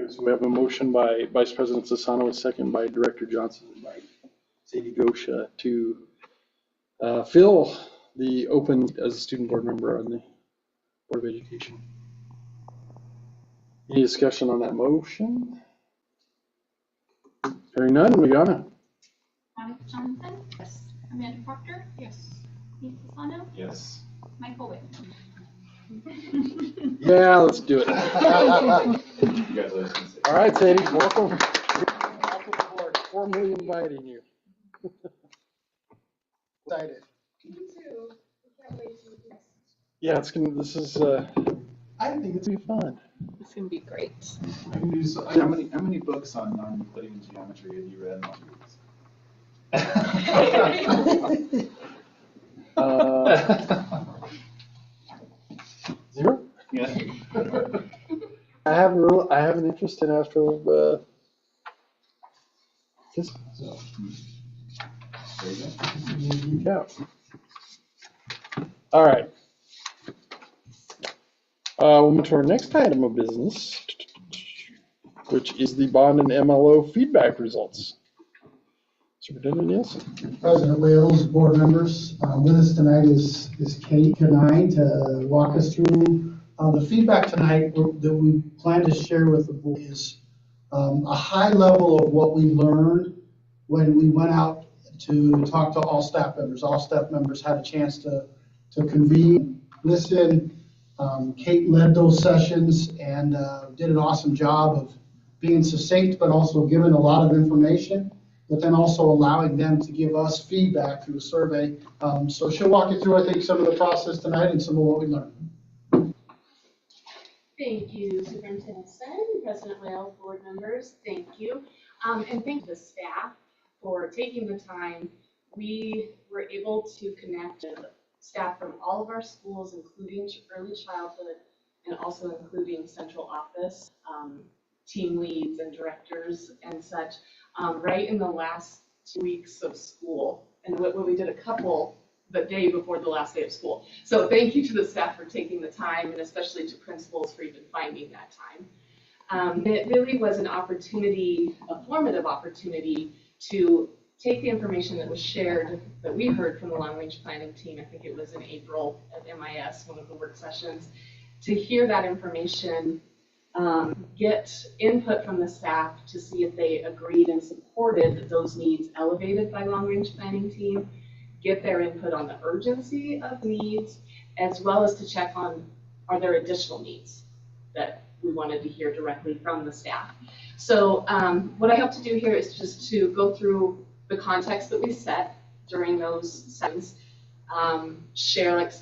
So we have a motion by Vice President Sassano, a second by Director Johnson, and by Sadie Gosha to fill the open as a student board member on the Board of Education. Any discussion on that motion? Hearing none, Megana. Monica Johnson? Yes. Amanda Proctor? Yes. Keith Fasano? Yes. Michael Witt? Yeah, let's do it. Congratulations. All right, Sadie, welcome. Welcome aboard. Formally inviting you. Excited. Me too. I can't wait to do this. Yeah, this is, I think it's gonna be fun. It's gonna be great. How many books on non-Euclidean geometry have you read in all 2 weeks? 0? Yeah. I have an interest in astro, physics, so. There you go. Yeah. All right. We'll move to our next item of business, which is the bond and MLO feedback results. Superintendent Nielsen. President Wales, board members, with us tonight is Kate Canine to walk us through the feedback tonight that we plan to share with the board is a high level of what we learned when we went out to talk to all staff members. All staff members had a chance to convene, listen. Kate led those sessions and did an awesome job of being succinct, but also giving a lot of information, but then also allowing them to give us feedback through a survey. So she'll walk you through, I think, some of the process tonight and some of what we learned. Thank you, Superintendent Sen, President Wales, board members, thank you. And thank the staff for taking the time. We were able to connect with staff from all of our schools, including early childhood, and also including central office, team leads and directors and such, right in the last 2 weeks of school. And we did a couple the day before the last day of school. So thank you to the staff for taking the time, and especially to principals for even finding that time. It really was an opportunity, a formative opportunity, to take the information that was shared, that we heard from the long-range planning team, I think it was in April at MIS, one of the work sessions, to hear that information, get input from the staff to see if they agreed and supported those needs elevated by long-range planning team, get their input on the urgency of needs, as well as to check on, are there additional needs that we wanted to hear directly from the staff. So what I hope to do here is just to go through the context that we set during those sessions, share, like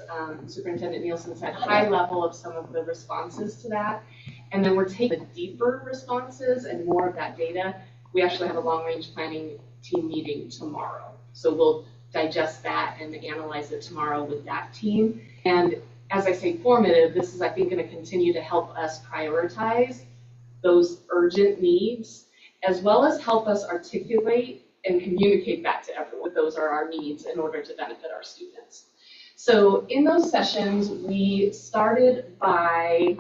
Superintendent Nielsen said, high level of some of the responses to that, and then we're taking the deeper responses and more of that data. We actually have a long-range planning team meeting tomorrow, so we'll digest that and analyze it tomorrow with that team. And as I say formative, this is, I think, going to continue to help us prioritize those urgent needs, as well as help us articulate and communicate back to everyone those are our needs in order to benefit our students. So in those sessions, we started by,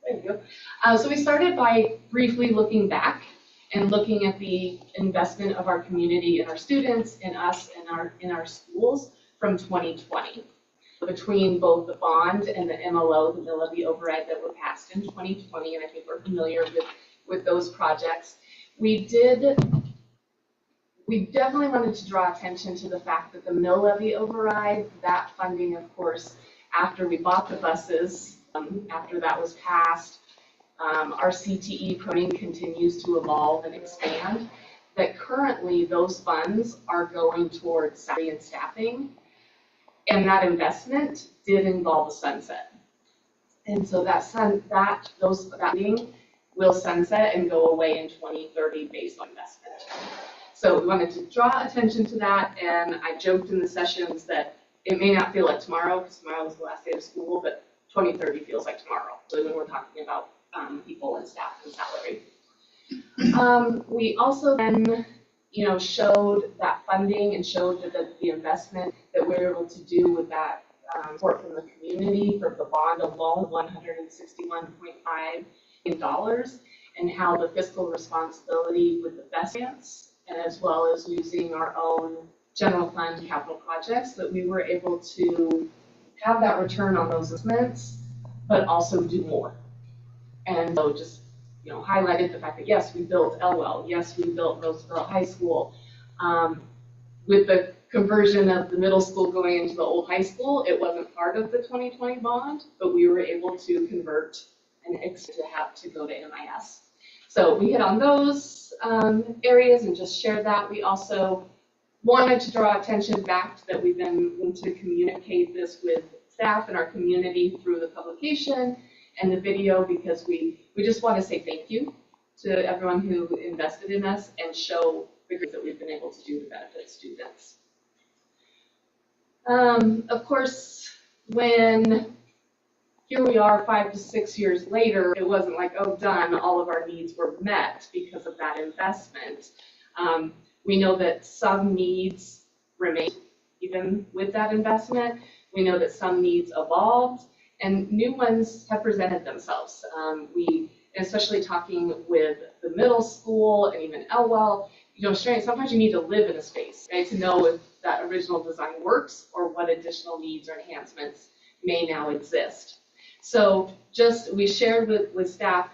there you go. So we started by briefly looking back and looking at the investment of our community and our students and us and in our schools from 2020. Between both the bond and the MLO, the mill levy override that were passed in 2020, and I think we're familiar with those projects. We definitely wanted to draw attention to the fact that the mill levy override, that funding, of course, after we bought the buses, after that was passed, our CTE program continues to evolve and expand, that currently those funds are going towards salary and staffing, and that investment did involve a sunset. And so that funding will sunset and go away in 2030 based on investment. So we wanted to draw attention to that, and I joked in the sessions that it may not feel like tomorrow, because tomorrow is the last day of school, but 2030 feels like tomorrow, so when we're talking about people and staff and salary. We also then, showed that funding and showed that the investment that we were able to do with that support from the community for the bond alone, $161.5 million, and how the fiscal responsibility with the best grants, and as well as using our own general fund capital projects, that we were able to have that return on those investments, but also do more. And so just highlighted the fact that yes, we built Elwell, yes, we built Roosevelt High School. With the conversion of the middle school going into the old high school, it wasn't part of the 2020 bond, but we were able to convert and have to go to MIS. So we hit on those areas and just shared that. We also wanted to draw attention back to that we've been wanting to communicate this with staff and our community through the publication and the video, because we just want to say thank you to everyone who invested in us and show the good that we've been able to do to benefit students. Of course, when here we are 5 to 6 years later, it wasn't like, oh, done, all of our needs were met because of that investment. We know that some needs remain even with that investment. We know that some needs evolved and new ones have presented themselves. Especially talking with the middle school and even Elwell, sometimes you need to live in a space, right, to know if that original design works or what additional needs or enhancements may now exist. So we shared with staff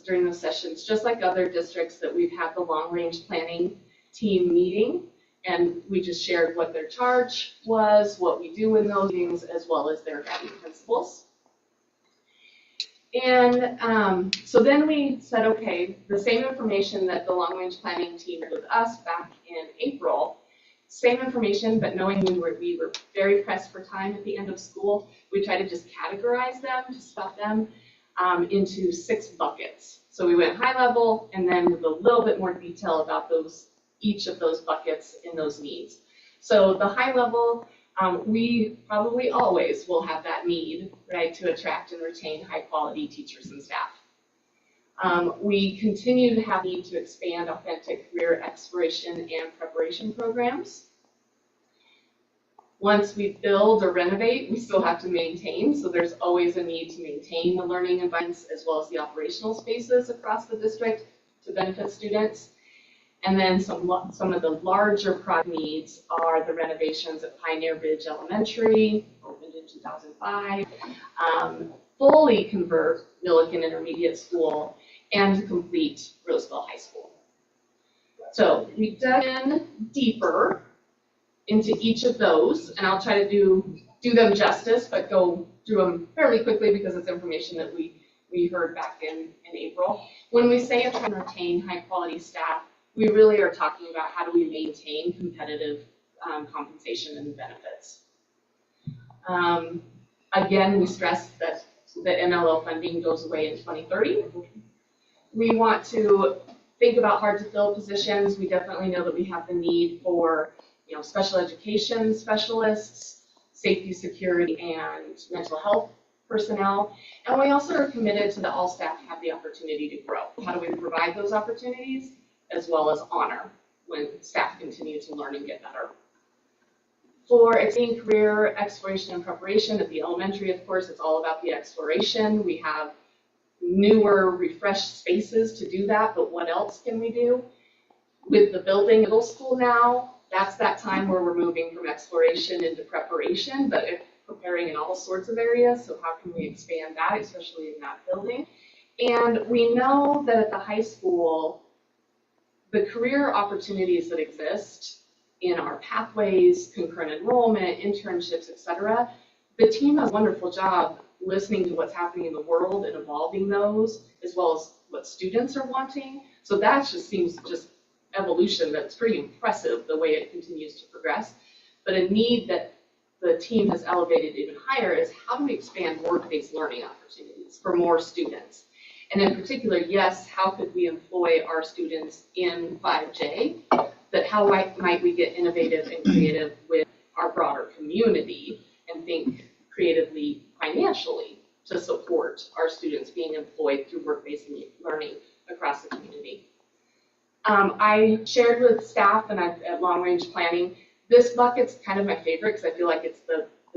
during those sessions, just like other districts, that we've had the long-range planning team meeting, and we just shared what their charge was, what we do in those meetings, as well as their guiding principles. And so then we said, okay, the same information that the long-range planning team did with us back in April, same information, but knowing we were very pressed for time at the end of school, we tried to just categorize them, to stuff them into 6 buckets. So we went high level, and then with a little bit more detail about each of those buckets in those needs. So the high level, we probably always will have that need, right, to attract and retain high quality teachers and staff. We continue to have need to expand authentic career exploration and preparation programs. Once we build or renovate, we still have to maintain, so there's always a need to maintain the learning environments as well as the operational spaces across the district to benefit students. And then some of the larger project needs are the renovations at Pioneer Ridge Elementary, opened in 2005, fully convert Milliken Intermediate School, and to complete Roosevelt High School. So we dug in deeper into each of those, and I'll try to do them justice, but go through them fairly quickly because it's information that we heard back in April. When we say try and retain high quality staff, we really are talking about how do we maintain competitive compensation and benefits. Again, we stress that the MLO funding goes away in 2030. We want to think about hard to fill positions. We definitely know that we have the need for special education specialists, safety, security, and mental health personnel. And we also are committed to that all staff have the opportunity to grow. How do we provide those opportunities, as well as honor when staff continue to learn and get better? For extending career exploration and preparation at the elementary, of course, it's all about the exploration. We have newer, refreshed spaces to do that, but what else can we do? With the building middle school now, that's that time where we're moving from exploration into preparation, but preparing in all sorts of areas, so how can we expand that, especially in that building? And we know that at the high school, the career opportunities that exist in our pathways, concurrent enrollment, internships, et cetera, the team does a wonderful job listening to what's happening in the world and evolving those, as well as what students are wanting. So that just seems just evolution that's pretty impressive, the way it continues to progress. But a need that the team has elevated even higher is how do we expand work-based learning opportunities for more students? And in particular, yes, how could we employ our students in 5J, but how might we get innovative and creative with our broader community and think creatively financially to support our students being employed through work-based learning across the community. I shared with staff and at long-range planning, this bucket's kind of my favorite because I feel like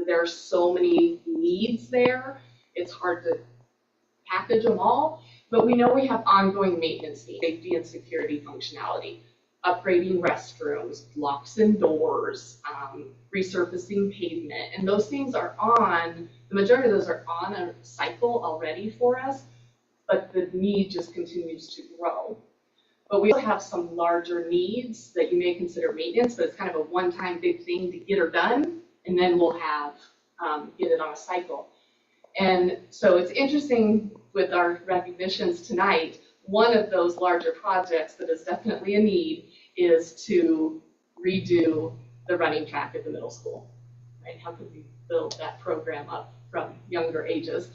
there are so many needs there. It's hard to package them all, but we know we have ongoing maintenance needs, safety and security functionality, upgrading restrooms, locks and doors, resurfacing pavement, and those things are on, the majority of those are on a cycle already for us, but the need just continues to grow. But we also have some larger needs that you may consider maintenance, but it's kind of a one-time big thing to get her done, and then we'll have, get it on a cycle. And so it's interesting with our recognitions tonight, one of those larger projects that is definitely a need is to redo the running track at the middle school, right? How could we build that program up from younger ages?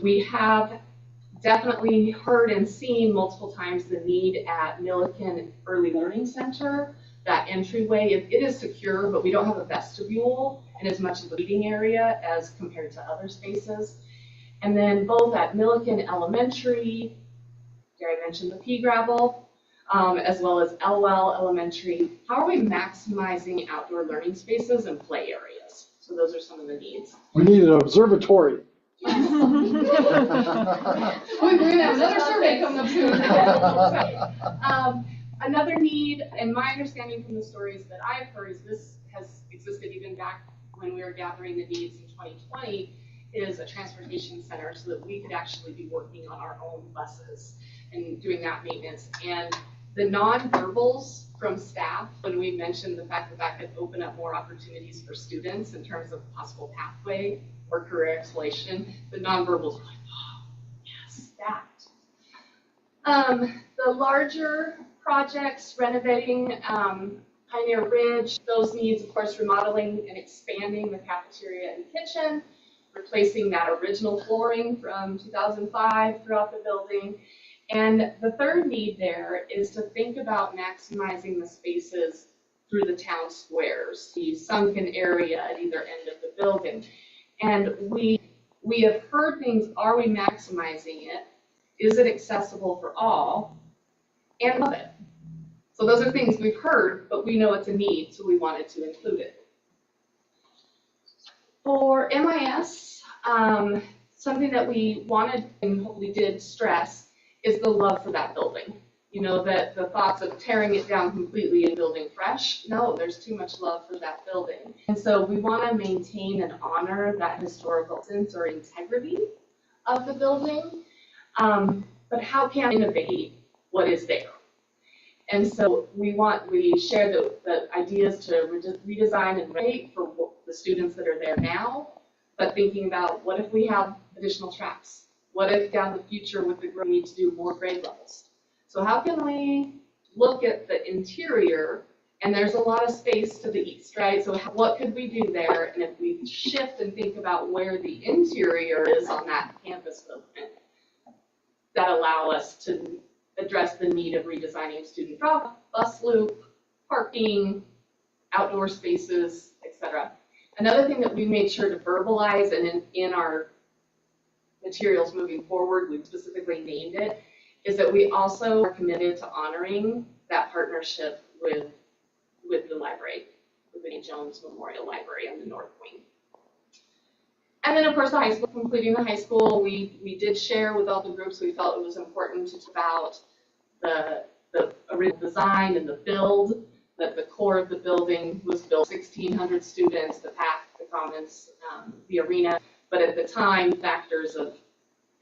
We have definitely heard and seen multiple times the need at Milliken Early Learning Center. That entryway, it is secure, but we don't have a vestibule and as much of a meeting area as compared to other spaces. And then both at Milliken Elementary, dare I mention the pea gravel, as well as Elwell Elementary, how are we maximizing outdoor learning spaces and play areas? So those are some of the needs. We need an observatory. Yes. We're gonna have another survey coming up soon. Another need, and my understanding from the stories that I've heard, is this has existed even back when we were gathering the needs in 2020, is a transportation center so that we could actually be working on our own buses and doing that maintenance. And the nonverbals from staff, when we mentioned the fact that that could open up more opportunities for students in terms of possible pathway or career exploration, the nonverbals were like, oh, yes, that. The larger projects, renovating Pioneer Ridge, those needs, of course, remodeling and expanding the cafeteria and kitchen, replacing that original flooring from 2005 throughout the building. And the third need there is to think about maximizing the spaces through the town squares, the sunken area at either end of the building. And we have heard things, are we maximizing it? Is it accessible for all? And love it. So those are things we've heard, but we know it's a need, so we wanted to include it. For MIS, something that we wanted and hopefully did stress is the love for that building. You know, that the thoughts of tearing it down completely and building fresh, no, there's too much love for that building. And so we want to maintain and honor that historical sense or integrity of the building, but how can we innovate what is there? And so we share the ideas to redesign and renovate for the students that are there now, but thinking about what if we have additional tracks? What if down the future with the growth we need to do more grade levels? So how can we look at the interior, and there's a lot of space to the east, right? So what could we do there? And if we shift and think about where the interior is on that campus footprint, that allow us to address the need of redesigning student drop, bus loop, parking, outdoor spaces, etc. Another thing that we made sure to verbalize, and in our materials moving forward, we've specifically named it, is that we also are committed to honoring that partnership with the library, with the Jones Memorial Library on the North Wing. And then, of course, the high school, completing the high school, we did share with all the groups. We felt it was important to talk about the original design and the build, that the core of the building was built 1,600 students, the path, the commons, the arena. But at the time, factors of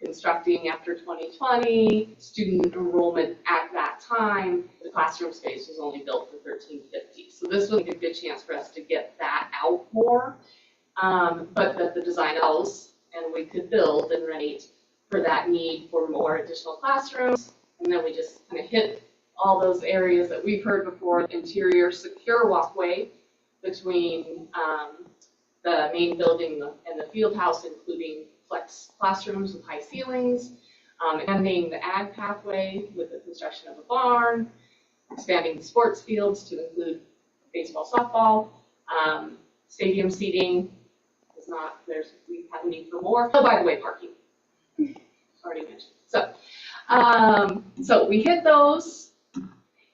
constructing after 2020, student enrollment at that time, the classroom space was only built for 1,350. So this was a good chance for us to get that out more, but that the design allows, and we could build and renovate for that need for more additional classrooms. And then we just kind of hit all those areas that we've heard before, interior secure walkway between the main building and the field house, including flex classrooms with high ceilings, expanding the ag pathway with the construction of a barn, expanding the sports fields to include baseball, softball, stadium seating is not, we have a need for more. Oh, by the way, parking, already mentioned. So we hit those,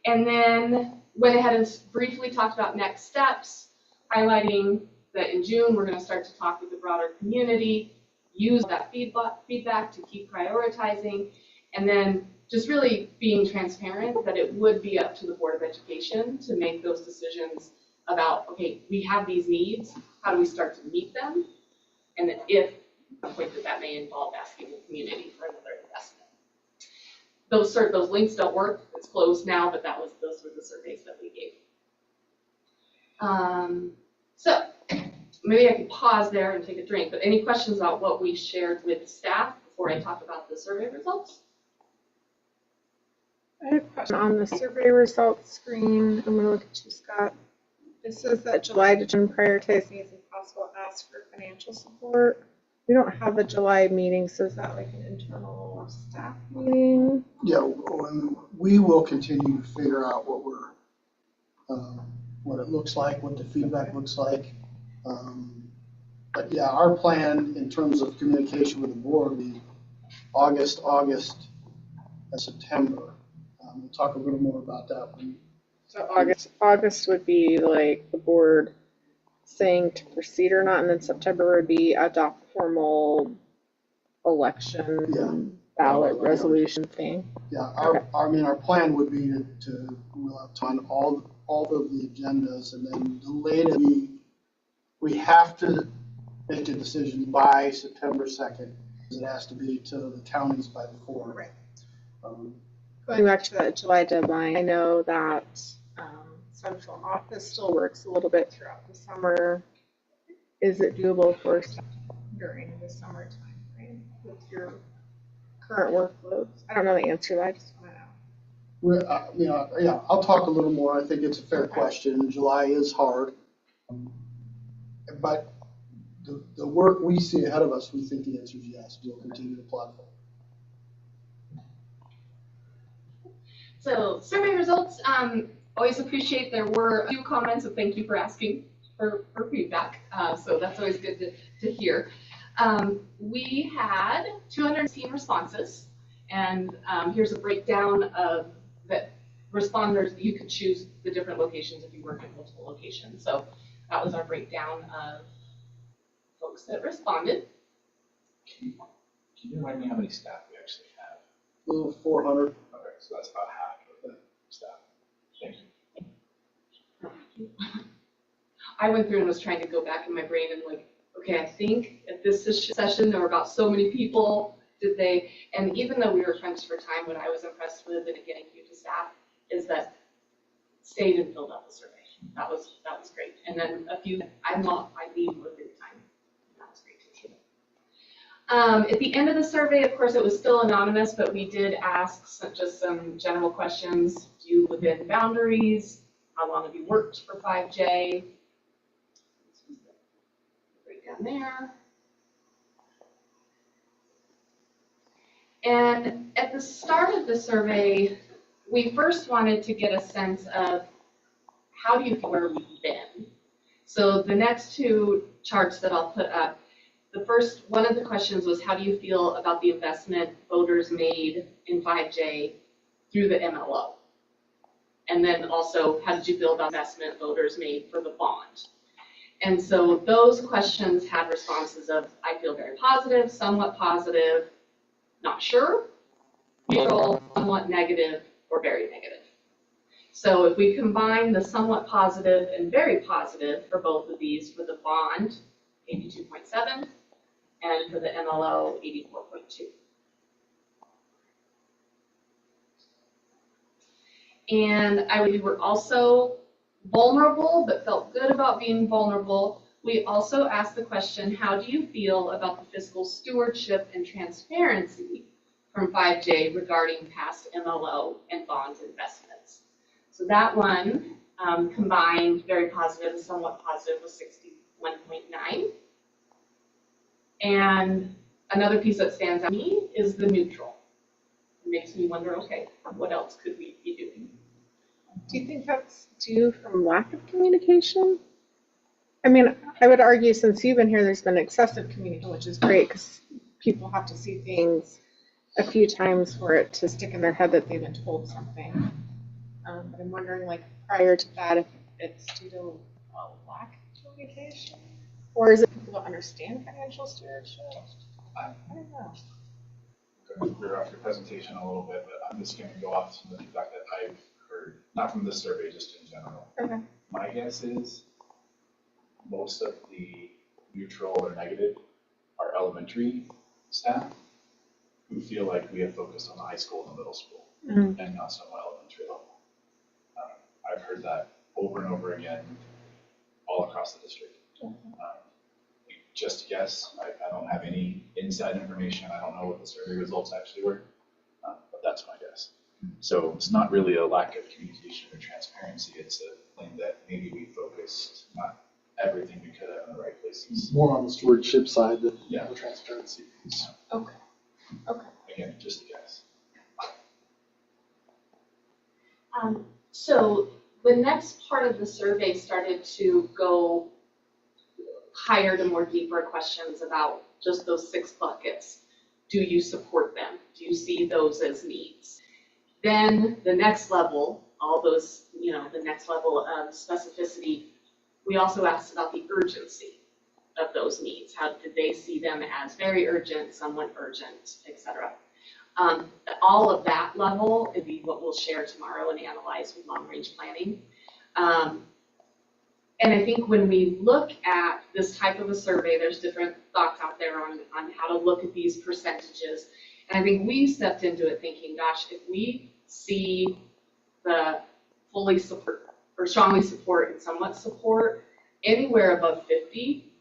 and then went ahead and briefly talked about next steps, highlighting that in June we're going to start to talk with the broader community, use that feedback to keep prioritizing, and then just really being transparent that it would be up to the Board of Education to make those decisions about, okay, we have these needs, how do we start to meet them, and if a point that may involve asking the community for another investment. Those links don't work. It's closed now, but those were the surveys that we gave. So maybe I can pause there and take a drink, but any questions about what we shared with staff before I talk about the survey results? I have a question on the survey results screen. I'm going to look at you, Scott. It says that July to June prioritize needs and possible ask for financial support. We don't have a July meeting, so is that like an internal staff meeting? Yeah, we will continue to figure out what it looks like, what the feedback looks like. But yeah, our plan in terms of communication with the board will be August, and September. We'll talk a little more about that one. So August would be like the board saying to proceed or not, and then September would be adopt formal election ballot resolution thing. Yeah, our plan would be we'll have time all of the agendas, and then the later we have to make a decision by September 2nd. It has to be to the counties by the 4th. Right. Going back to that July deadline, I know that central office still works a little bit throughout the summer. Is it doable for during the summer time frame with your current workloads? I don't know the answer to that. I just want to know. Yeah, I'll talk a little more. I think it's a fair question. July is hard, but the work we see ahead of us, we think the answer is yes. We'll continue to plot for. So survey results, always appreciate. There were a few comments, so thank you for asking for feedback. So that's always good to hear. We had 216 responses, and here's a breakdown of the responders. You could choose the different locations if you work at multiple locations. So that was our breakdown of folks that responded. Can you remind me how many staff we actually have? A little 400. Okay, so that's about half of the staff. Thank you. I went through and was trying to go back in my brain and like, okay, I think at this session there were about so many people. And even though we were crunched for time, what I was impressed with in getting you to staff is that stayed and filled out the survey. That was great. And then a few, I need more free time. That was great to see. At the end of the survey, of course, it was still anonymous, but we did ask just some general questions. Do you live in boundaries? How long have you worked for 5J? Right down there. And at the start of the survey, we first wanted to get a sense of how do you feel where we've been? So the next two charts that I'll put up, the first, one of the questions was, how do you feel about the investment voters made in 5J through the MLO? And then also, how did you feel about investment voters made for the bond? And so those questions had responses of, I feel very positive, somewhat positive, not sure, neutral, somewhat negative, or very negative. So if we combine the somewhat positive and very positive for both of these, for the bond, 82.7, and for the MLO, 84.2. And we were also vulnerable, but felt good about being vulnerable. We also asked the question, how do you feel about the fiscal stewardship and transparency from 5J regarding past MLO and bond investments? So that one combined very positive and somewhat positive was 61.9. And another piece that stands out to me is the neutral. It makes me wonder, okay, what else could we be doing? Do you think that's due from lack of communication? I mean, I would argue since you've been here, there's been excessive communication, which is great because people have to see things a few times for it to stick in their head that they've been told something. But I'm wondering, like, prior to that, if it's due to a lack of communication? Or is it people don't understand financial stewardship? I don't know. I'm going to veer off your presentation a little bit, but I'm just going to go off some of the feedback that I've heard, not from this survey, just in general. Okay. My guess is most of the neutral or negative are elementary staff who feel like we have focused on the high school and the middle school and not so much elementary level. I've heard that over and over again all across the district. Just a guess, I don't have any inside information. I don't know what the survey results actually were, but that's my guess. So it's not really a lack of communication or transparency. It's a thing that maybe we focused not everything we could have in the right places. More on the stewardship side than Yeah. the transparency piece. Okay. Okay. Again, just a guess. So the next part of the survey started to go higher to more deeper questions about just those 6 buckets. Do you support them? Do you see those as needs? Then the next level, all those, the next level of specificity, we also asked about the urgency of those needs. How did they see them as very urgent, somewhat urgent, et cetera? All of that level would be what we'll share tomorrow and analyze with long-range planning. And I think when we look at this type of a survey, there's different thoughts out there on how to look at these percentages. And I think we stepped into it thinking, gosh, if we see the fully support or strongly support and somewhat support anywhere above 50,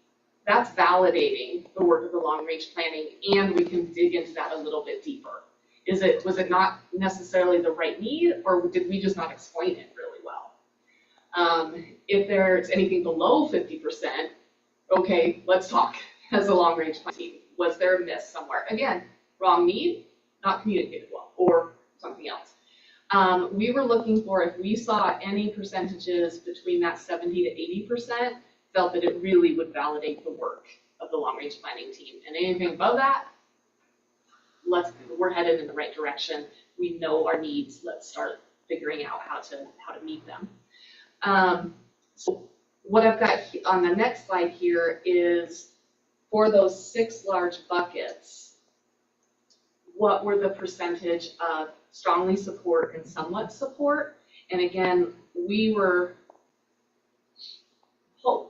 that's validating the work of the long-range planning, and we can dig into that a little bit deeper. Was it not necessarily the right need, or did we just not explain it really well? If there's anything below 50%, okay, let's talk as a long-range plan team. Was there a miss somewhere? Again, wrong need, not communicated well, or something else. We were looking for, if we saw any percentages between that 70 to 80%, felt that it really would validate the work of the long-range planning team. And anything above that, we're headed in the right direction. We know our needs. Let's start figuring out how to meet them. So what I've got on the next slide here is for those 6 large buckets, what were the percentage of strongly support and somewhat support? And again,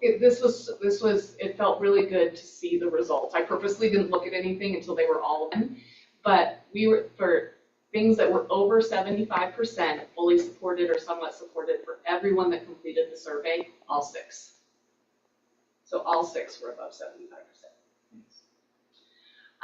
it felt really good to see the results. I purposely didn't look at anything until they were all in, but for things that were over 75% fully supported or somewhat supported for everyone that completed the survey, all 6. So all 6 were above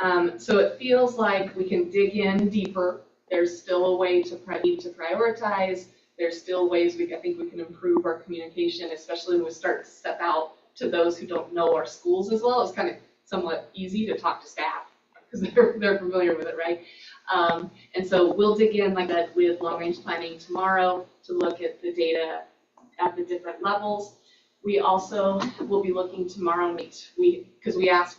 75%. So it feels like we can dig in deeper. There's still a way to prioritize. There's still ways I think we can improve our communication, especially when we start to step out to those who don't know our schools as well. It's kind of somewhat easy to talk to staff because they're familiar with it, right? And so we'll dig in like that with long-range planning tomorrow to look at the data at the different levels. We also will be looking tomorrow night, because we asked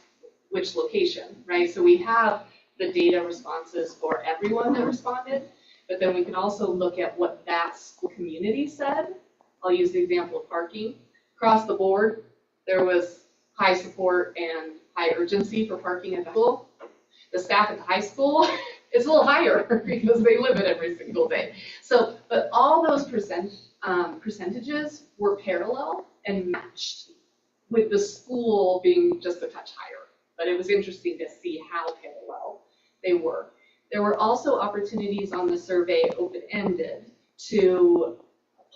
which location, right? So we have the data responses for everyone that responded, but then we can also look at what that school community said. I'll use the example of parking. Across the board, there was high support and high urgency for parking at the school. The staff at the high school is a little higher because they live it every single day. So, but all those percentages were parallel and matched, with the school being just a touch higher. But it was interesting to see how parallel they were. There were also opportunities on the survey, open-ended, to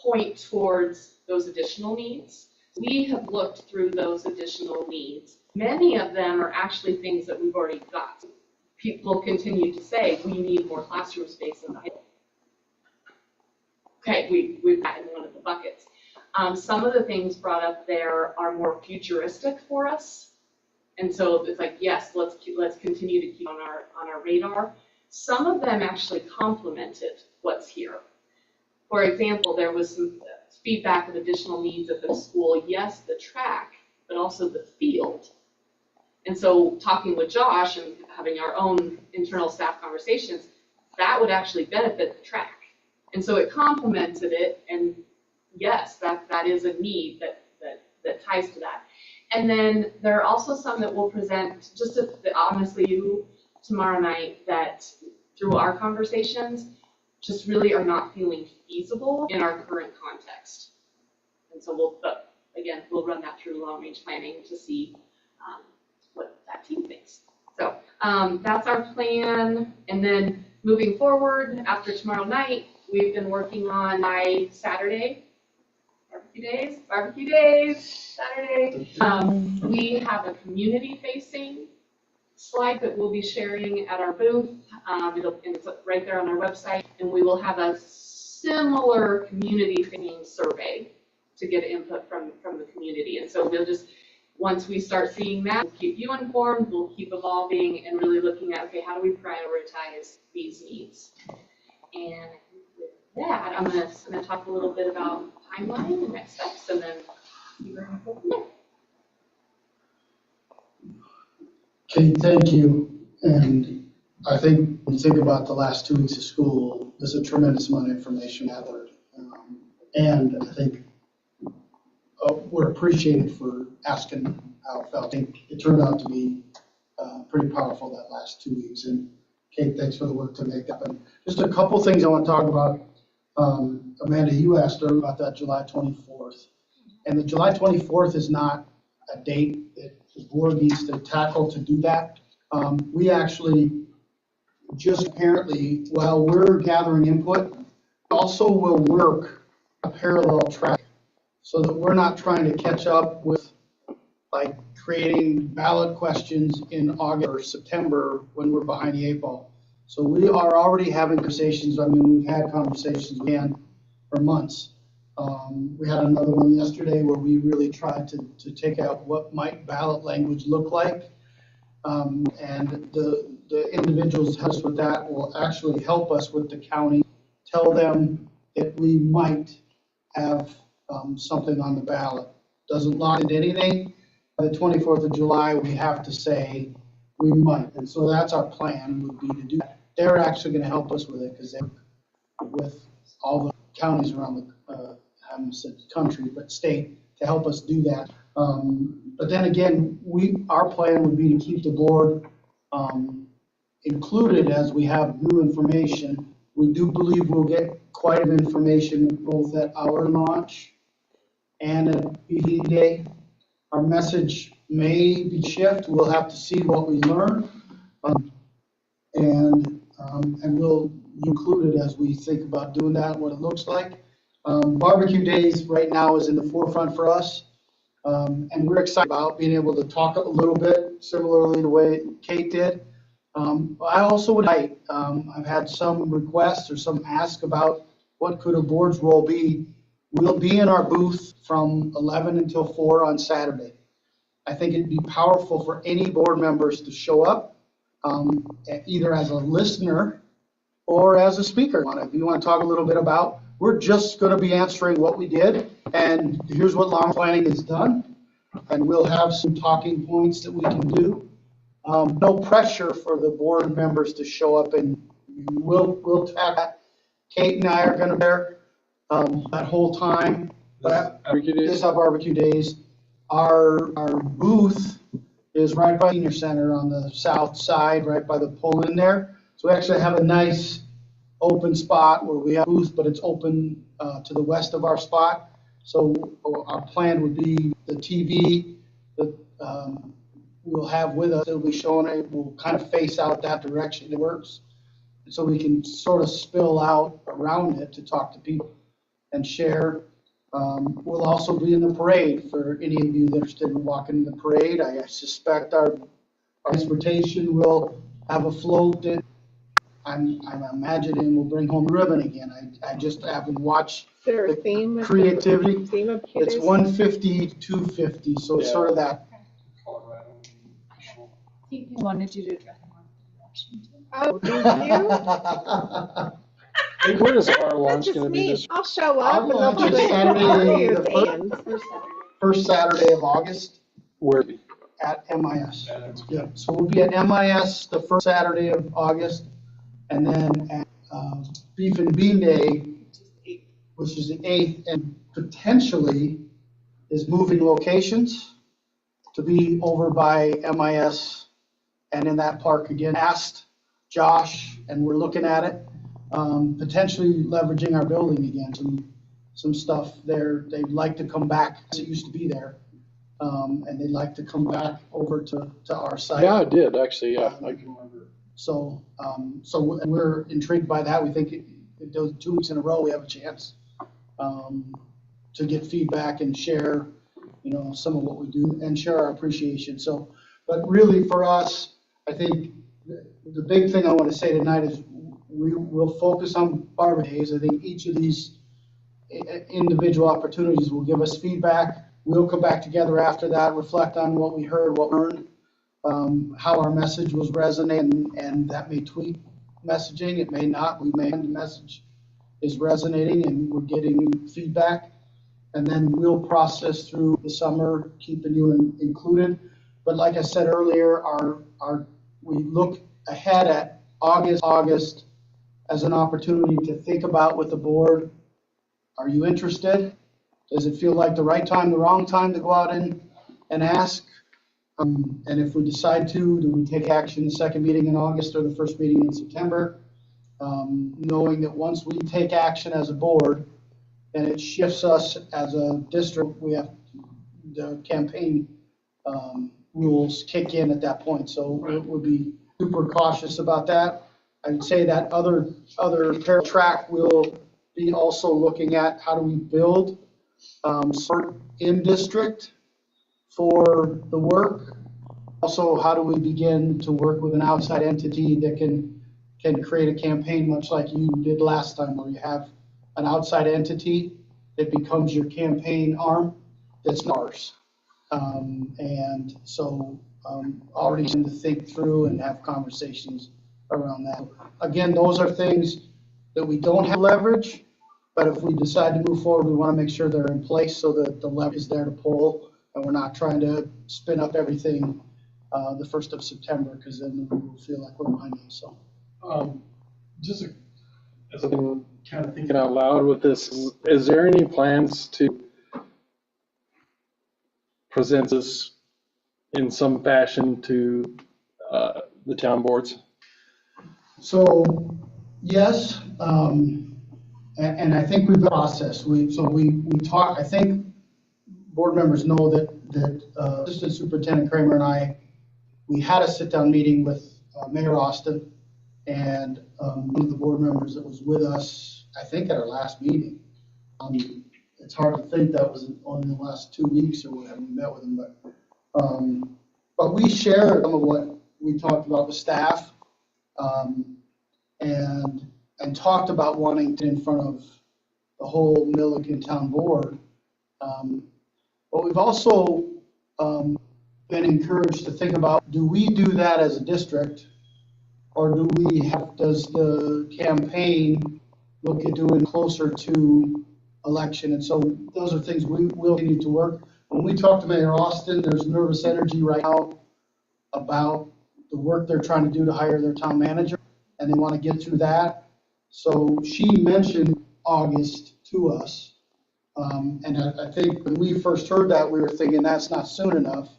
point towards those additional needs. We have looked through those additional needs. Many of them are actually things that we've already got. People continue to say, we need more classroom space in the high school. Okay, we've got in one of the buckets. Some of the things brought up there are more futuristic for us. And so it's like, yes, let's continue to keep on our radar. Some of them actually complemented what's here. For example, there was some feedback of additional needs at the school. Yes, the track, but also the field. And so talking with Josh and having our own internal staff conversations, that would actually benefit the track. And so it complemented it, and yes, that is a need that ties to that. And then there are also some that we'll present just to honestly you tomorrow night that through our conversations just really are not feeling feasible in our current context. And so we'll run that through long range planning to see what that team thinks. So that's our plan. And then moving forward after tomorrow night, we've been working on by Saturday, barbecue days, Saturday. We have a community-facing slide that we'll be sharing at our booth. It's right there on our website, and we will have a similar community-facing survey to get input from the community. And so we'll just, once we start seeing that, we'll keep you informed, we'll keep evolving and really looking at, okay, how do we prioritize these needs? And with that, I'm gonna talk a little bit about timeline and next steps, and then see where we go from there. Okay, thank you. And I think when you think about the last 2 weeks of school, there's a tremendous amount of information gathered. And I think we're appreciated for asking how it felt. I think it turned out to be pretty powerful that last 2 weeks. And Kate, thanks for the work to make that happen. Just a couple things I want to talk about. Amanda, you asked earlier about that July 24th. And the July 24th is not a date that the board needs to tackle to do that. We actually just apparently, while we're gathering input, also will work a parallel track so that we're not trying to catch up with like creating ballot questions in August or September when we're behind the 8 ball. So we are already having conversations. I mean, we've had conversations again for months. We had another one yesterday where we really tried to take out what might ballot language look like. And the individuals help us with that will actually help us with the county, tell them that we might have something on the ballot. Doesn't lock into anything. By the 24th of July, we have to say we might. And so that's our plan, would be to do that. They're actually going to help us with it because they with all the counties around the I haven't said country, but state, to help us do that. But then again, our plan would be to keep the board included as we have new information. We do believe we'll get quite a bit of information both at our launch and at BD Day. Our message may be shift. We'll have to see what we learn, and we'll include it as we think about doing that, what it looks like. Barbecue days right now is in the forefront for us, and we're excited about being able to talk a little bit similarly the way Kate did. I also would like, I've had some requests or some ask about what could a board's role be. We'll be in our booth from 11 until 4 on Saturday. I think it'd be powerful for any board members to show up, either as a listener or as a speaker. If you want to talk a little bit about, we're just gonna be answering what we did, and here's what long planning is done. And we'll have some talking points that we can do. No pressure for the board members to show up, and we'll tack that. Kate and I are gonna be there, that whole time. This is our barbecue days. Our booth is right by Senior Center on the south side, right by the pull-in there. So we actually have a nice open spot where we have booth, but it's open to the west of our spot. So our plan would be the TV that we'll have with us. It'll be showing it. We'll kind of face out that direction. It works. So we can sort of spill out around it to talk to people and share. We'll also be in the parade for any of you that are interested in walking the parade. I suspect our transportation will have a float that I'm imagining we'll bring home ribbon again. I just haven't watched the theme creativity. Theme of it's 150, 250, so it's sort of that. He wanted you to address Washington. Oh, thank you. Where is our launch That's going to just be me. this? I'll show up Our and they'll launch be is like, Saturday, "Where are you, the fans?" first Saturday of August Where? at MIS. Yeah, so we'll be at MIS the first Saturday of August, and then at Beef and Bean Day, which is the 8th, and potentially is moving locations to be over by MIS and in that park again. Asked Josh, and we're looking at it, potentially leveraging our building again, some stuff there. They'd like to come back, as it used to be there, and they'd like to come back over to our site. Yeah, I did actually. Yeah, I can remember. So we're intrigued by that. We think those 2 weeks in a row, we have a chance to get feedback and share, some of what we do and share our appreciation. So, but really for us, I think the big thing I want to say tonight is we will focus on barbecue days. I think each of these individual opportunities will give us feedback. We'll come back together after that, reflect on what we heard, what we learned, how our message was resonating, and that may tweak messaging. It may not. We may find the message is resonating and we're getting feedback. And then we'll process through the summer, keeping you included. But like I said earlier, we look ahead at August as an opportunity to think about with the board. Are you interested? Does it feel like the right time, the wrong time to go out and ask? And if we decide to, do we take action the second meeting in August or the first meeting in September? Knowing that once we take action as a board, and it shifts us as a district, we have the campaign rules kick in at that point. So we'll be super cautious about that. I would say that other parallel track will be also looking at how do we build support in district for the work. Also, how do we begin to work with an outside entity that can create a campaign much like you did last time, where you have an outside entity that becomes your campaign arm that's ours. And so already to think through and have conversations around that. Again, those are things that we don't have leverage, but if we decide to move forward, we want to make sure they're in place so that the lever is there to pull, and we're not trying to spin up everything the 1st of September, because then we'll feel like we're behind you. So, just as I'm kind of thinking out loud with this, is there any plans to present this in some fashion to the town boards? So yes, and I think we've processed. We talk. I think board members know that Assistant Superintendent Kramer and I, we had a sit-down meeting with Mayor Austin and one of the board members that was with us, I think, at our last meeting. It's hard to think that was only the last 2 weeks or whatever we met with him, but we shared some of what we talked about with staff, and talked about wanting to in front of the whole Milliken Town Board. But we've also been encouraged to think about, do we do that as a district, or does the campaign look at doing closer to election. And so those are things we will need to work. When we talk to Mayor Austin, there's nervous energy right now about the work they're trying to do to hire their town manager, and they want to get through that. So she mentioned August to us. And I think when we first heard that, we were thinking that's not soon enough.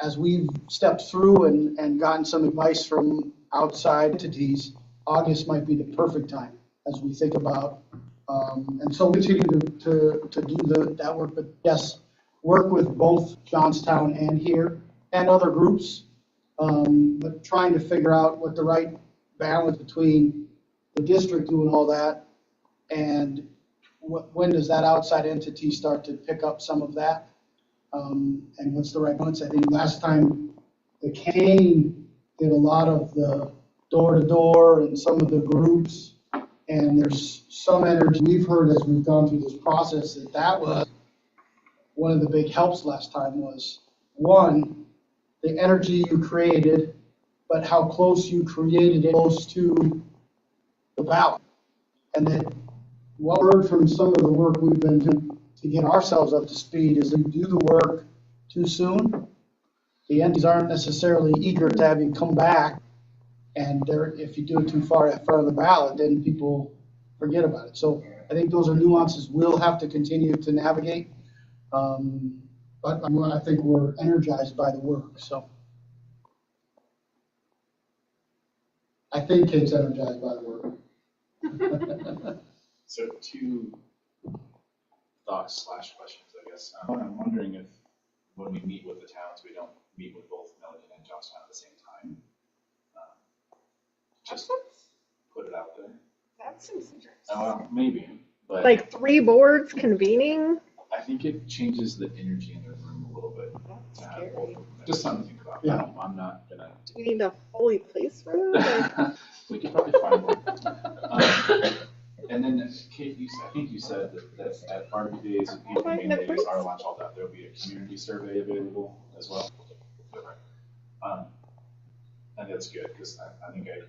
As we've stepped through and gotten some advice from outside entities, August might be the perfect time as we think about. And so we continue to do that work, but yes, work with both Johnstown and here and other groups, but trying to figure out what the right balance between the district doing all that and when does that outside entity start to pick up some of that? And what's the right balance? I think last time the campaign did a lot of the door-to-door and some of the groups, and there's some energy we've heard as we've gone through this process that was one of the big helps last time was, one, the energy you created, but how close you created it close to the ballot. And then what we heard from some of the work we've been doing to get ourselves up to speed is if you do the work too soon, the entities aren't necessarily eager to have you come back. And if you do it too far in front of the ballot, then people forget about it. So I think those are nuances we'll have to continue to navigate. But I think we're energized by the work. So I think Kate's energized by the work. So two thoughts / questions, I guess. I'm wondering if when we meet with the towns, we don't meet with both Milliken and Johnstown at the same time. Just put it out there. That seems interesting. Well, maybe, but Like 3 boards convening? I think it changes the energy in the room a little bit. That's scary. Just something to think about. Yeah. I'm not gonna. Do we need a holy place for that? We could probably find one. And then, Kate, I think you said that at Barbie Days and People Main Days, our lunch, all that, there'll be a community survey available as well. And that's good, because I think I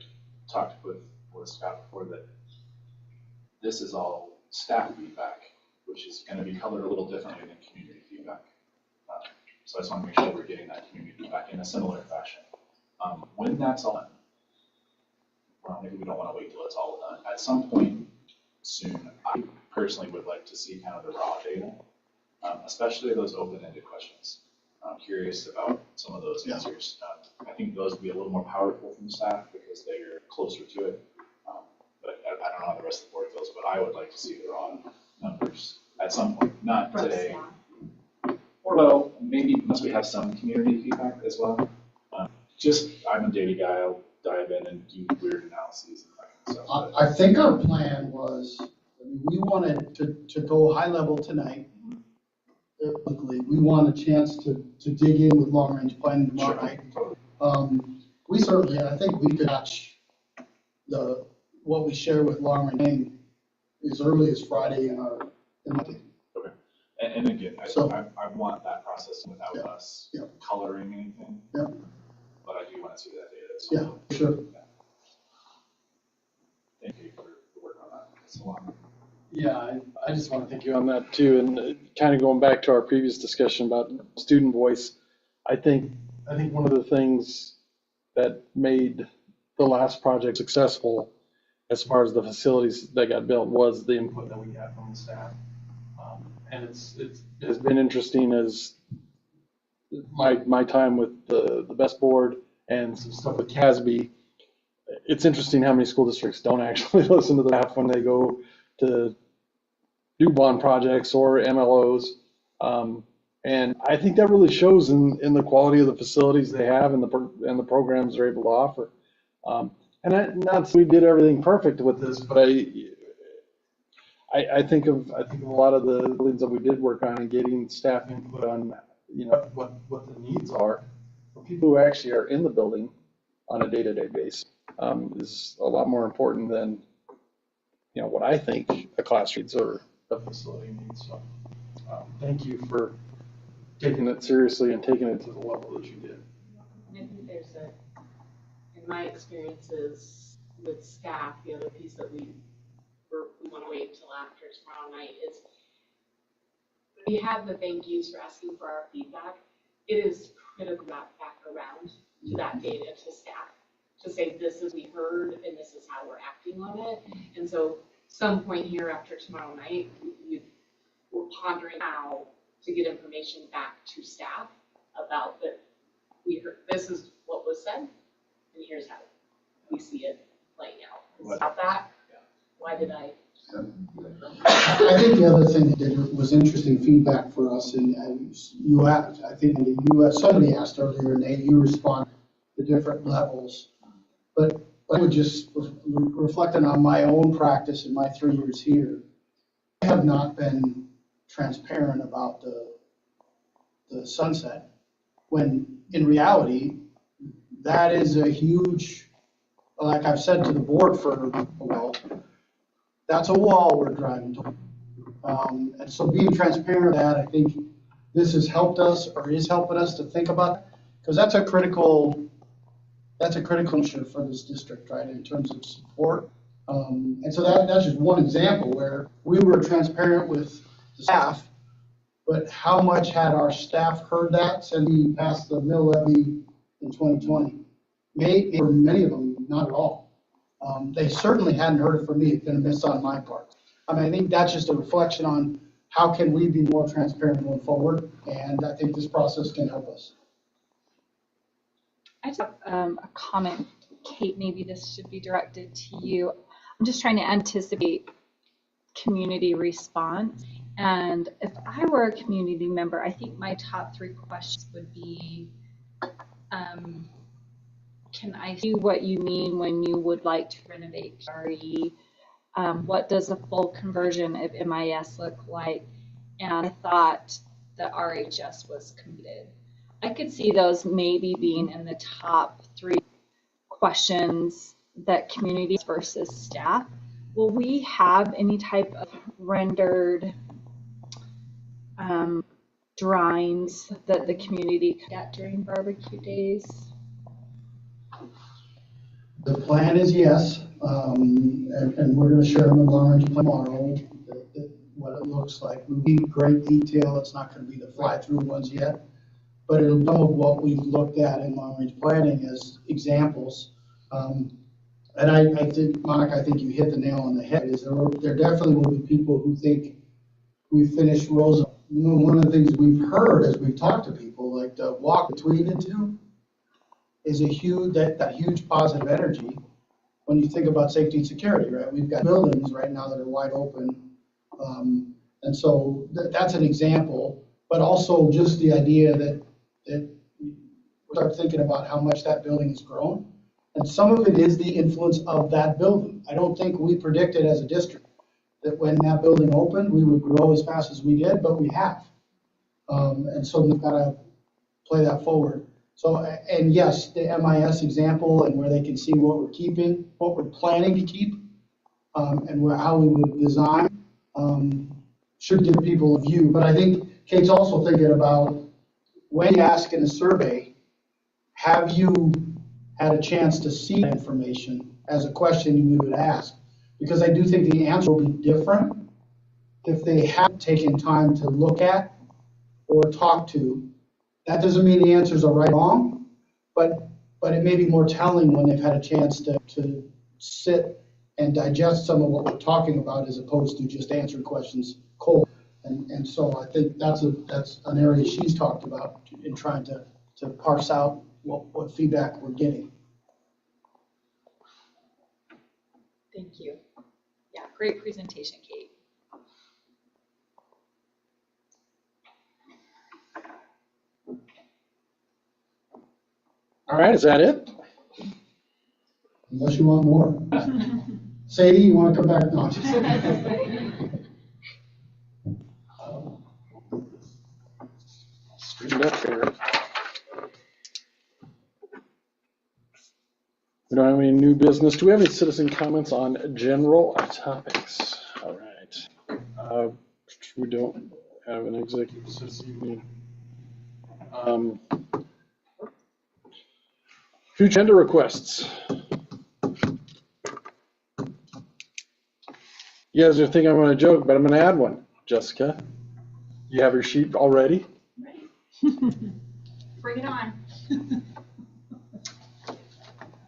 talked with Scott before that this is all staff feedback, which is going to be colored a little differently than community feedback. So I just want to make sure we're getting that community feedback in a similar fashion. When that's all done, well, maybe we don't want to wait till it's all done. At some point soon, I personally would like to see kind of the raw data, especially those open-ended questions. I'm curious about some of those answers. I think those would be a little more powerful from staff because they're closer to it. But I don't know how the rest of the board feels, but I would like to see the raw numbers at some point, not today. Well, maybe once we have some community feedback as well. I'm a data guy, I'll dive in and do weird analyses and that kind of stuff. I think our plan was, we wanted to go high level tonight. We want a chance to dig in with long range planning tomorrow night. We certainly, I think we could watch what we share with long range planning as early as Friday in our meeting. Okay. And again, I want that process without us coloring anything. Yeah. But I do want to see that data. So. Yeah, sure. Yeah. Thank you for working on that. It's a lot. Yeah, I just want to thank you on that too. And kind of going back to our previous discussion about student voice, I think one of the things that made the last project successful as far as the facilities that got built was the input that we got from the staff. And it has been interesting as my time with the BEST board and some stuff with CASB. It's interesting how many school districts don't actually listen to the staff when they go to do bond projects or MLOs. And I think that really shows in the quality of the facilities they have and the programs they're able to offer. And not we did everything perfect with this, but I think of a lot of the buildings that we did work on and getting staff input on, what the needs are for people who actually are in the building on a day-to-day basis is a lot more important than, what I think a class needs or a facility needs. So thank you for taking it seriously and taking it to the level that you did. I think there's in my experiences with staff, the other piece that we we want to wait until after tomorrow night, is we have the thank yous for asking for our feedback. It is critical back around to that data to staff to say this is we heard and this is how we're acting on it. And so some point here after tomorrow night, we're pondering how to get information back to staff about that we heard this is what was said and here's how we see it playing out. Without that, why did I? I think the other thing that was interesting feedback for us, and you asked, I think somebody asked earlier, and Nate, you responded to different levels. But I would just reflecting on my own practice in my 3 years here, I have not been transparent about the sunset, when in reality, that is a huge, like I've said to the board for a while, that's a wall we're driving to. And so being transparent with that, I think this has helped us or is helping us to think about, because that's a critical issue for this district, right, in terms of support. And so that's just one example where we were transparent with the staff, but how much had our staff heard that since we passed the mill levy in 2020? For many of them, not at all. They certainly hadn't heard it from me. It's been a miss on my part. I mean, I think that's just a reflection on how can we be more transparent going forward, and I think this process can help us. I just have a comment, Kate, maybe this should be directed to you. I'm just trying to anticipate community response. And if I were a community member, I think my top 3 questions would be, can I see what you mean when you would like to renovate PRE? What does a full conversion of MIS look like? And I thought the RHS was completed. I could see those maybe being in the top 3 questions that communities versus staff. Will we have any type of rendered drawings that the community could get during barbecue days? The plan is yes, and we're going to share them in long range tomorrow, what it looks like. We'll be great detail. It's not going to be the fly-through ones yet, but it'll some of what we've looked at in long range planning as examples. And I think, Monica, I think you hit the nail on the head. Is there definitely will be people who think we finished Roosevelt. You know, one of the things we've heard as we've talked to people, like the walk between the two, is a huge, that huge positive energy when you think about safety and security, right? We've got buildings right now that are wide open. And so that's an example, but also just the idea that we start thinking about how much that building has grown. And some of it is the influence of that building. I don't think we predicted as a district that when that building opened, we would grow as fast as we did, but we have. And so we've got to play that forward. So, and yes, the MIS example and where they can see what we're keeping, what we're planning to keep, and how we would design, should give people a view. But I think Kate's also thinking about when you ask in a survey, have you had a chance to see that information as a question you would ask? Because I do think the answer will be different if they have taken time to look at or talk to. That doesn't mean the answers are right or wrong, but it may be more telling when they've had a chance to sit and digest some of what we're talking about as opposed to just answering questions cold. And so I think that's an area she's talked about in trying to parse out what feedback we're getting. Thank you. Yeah, great presentation, Kate. All right, is that it? Unless you want more. Sadie, you want to come back? No, just Straighten up here. We don't have any new business. Do we have any citizen comments on general topics? All right. We don't have an executive session. Future agenda requests. You guys are thinking I'm gonna joke, but I'm gonna add one. Jessica, you have your sheet already? Bring it on.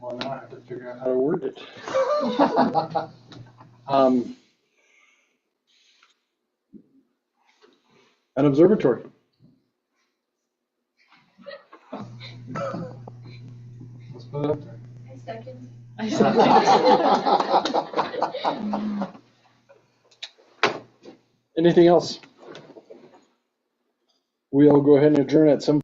Well, now I have to figure out how to word it. An observatory. Let's put it up there. I second. Anything else? We'll go ahead and adjourn at 7.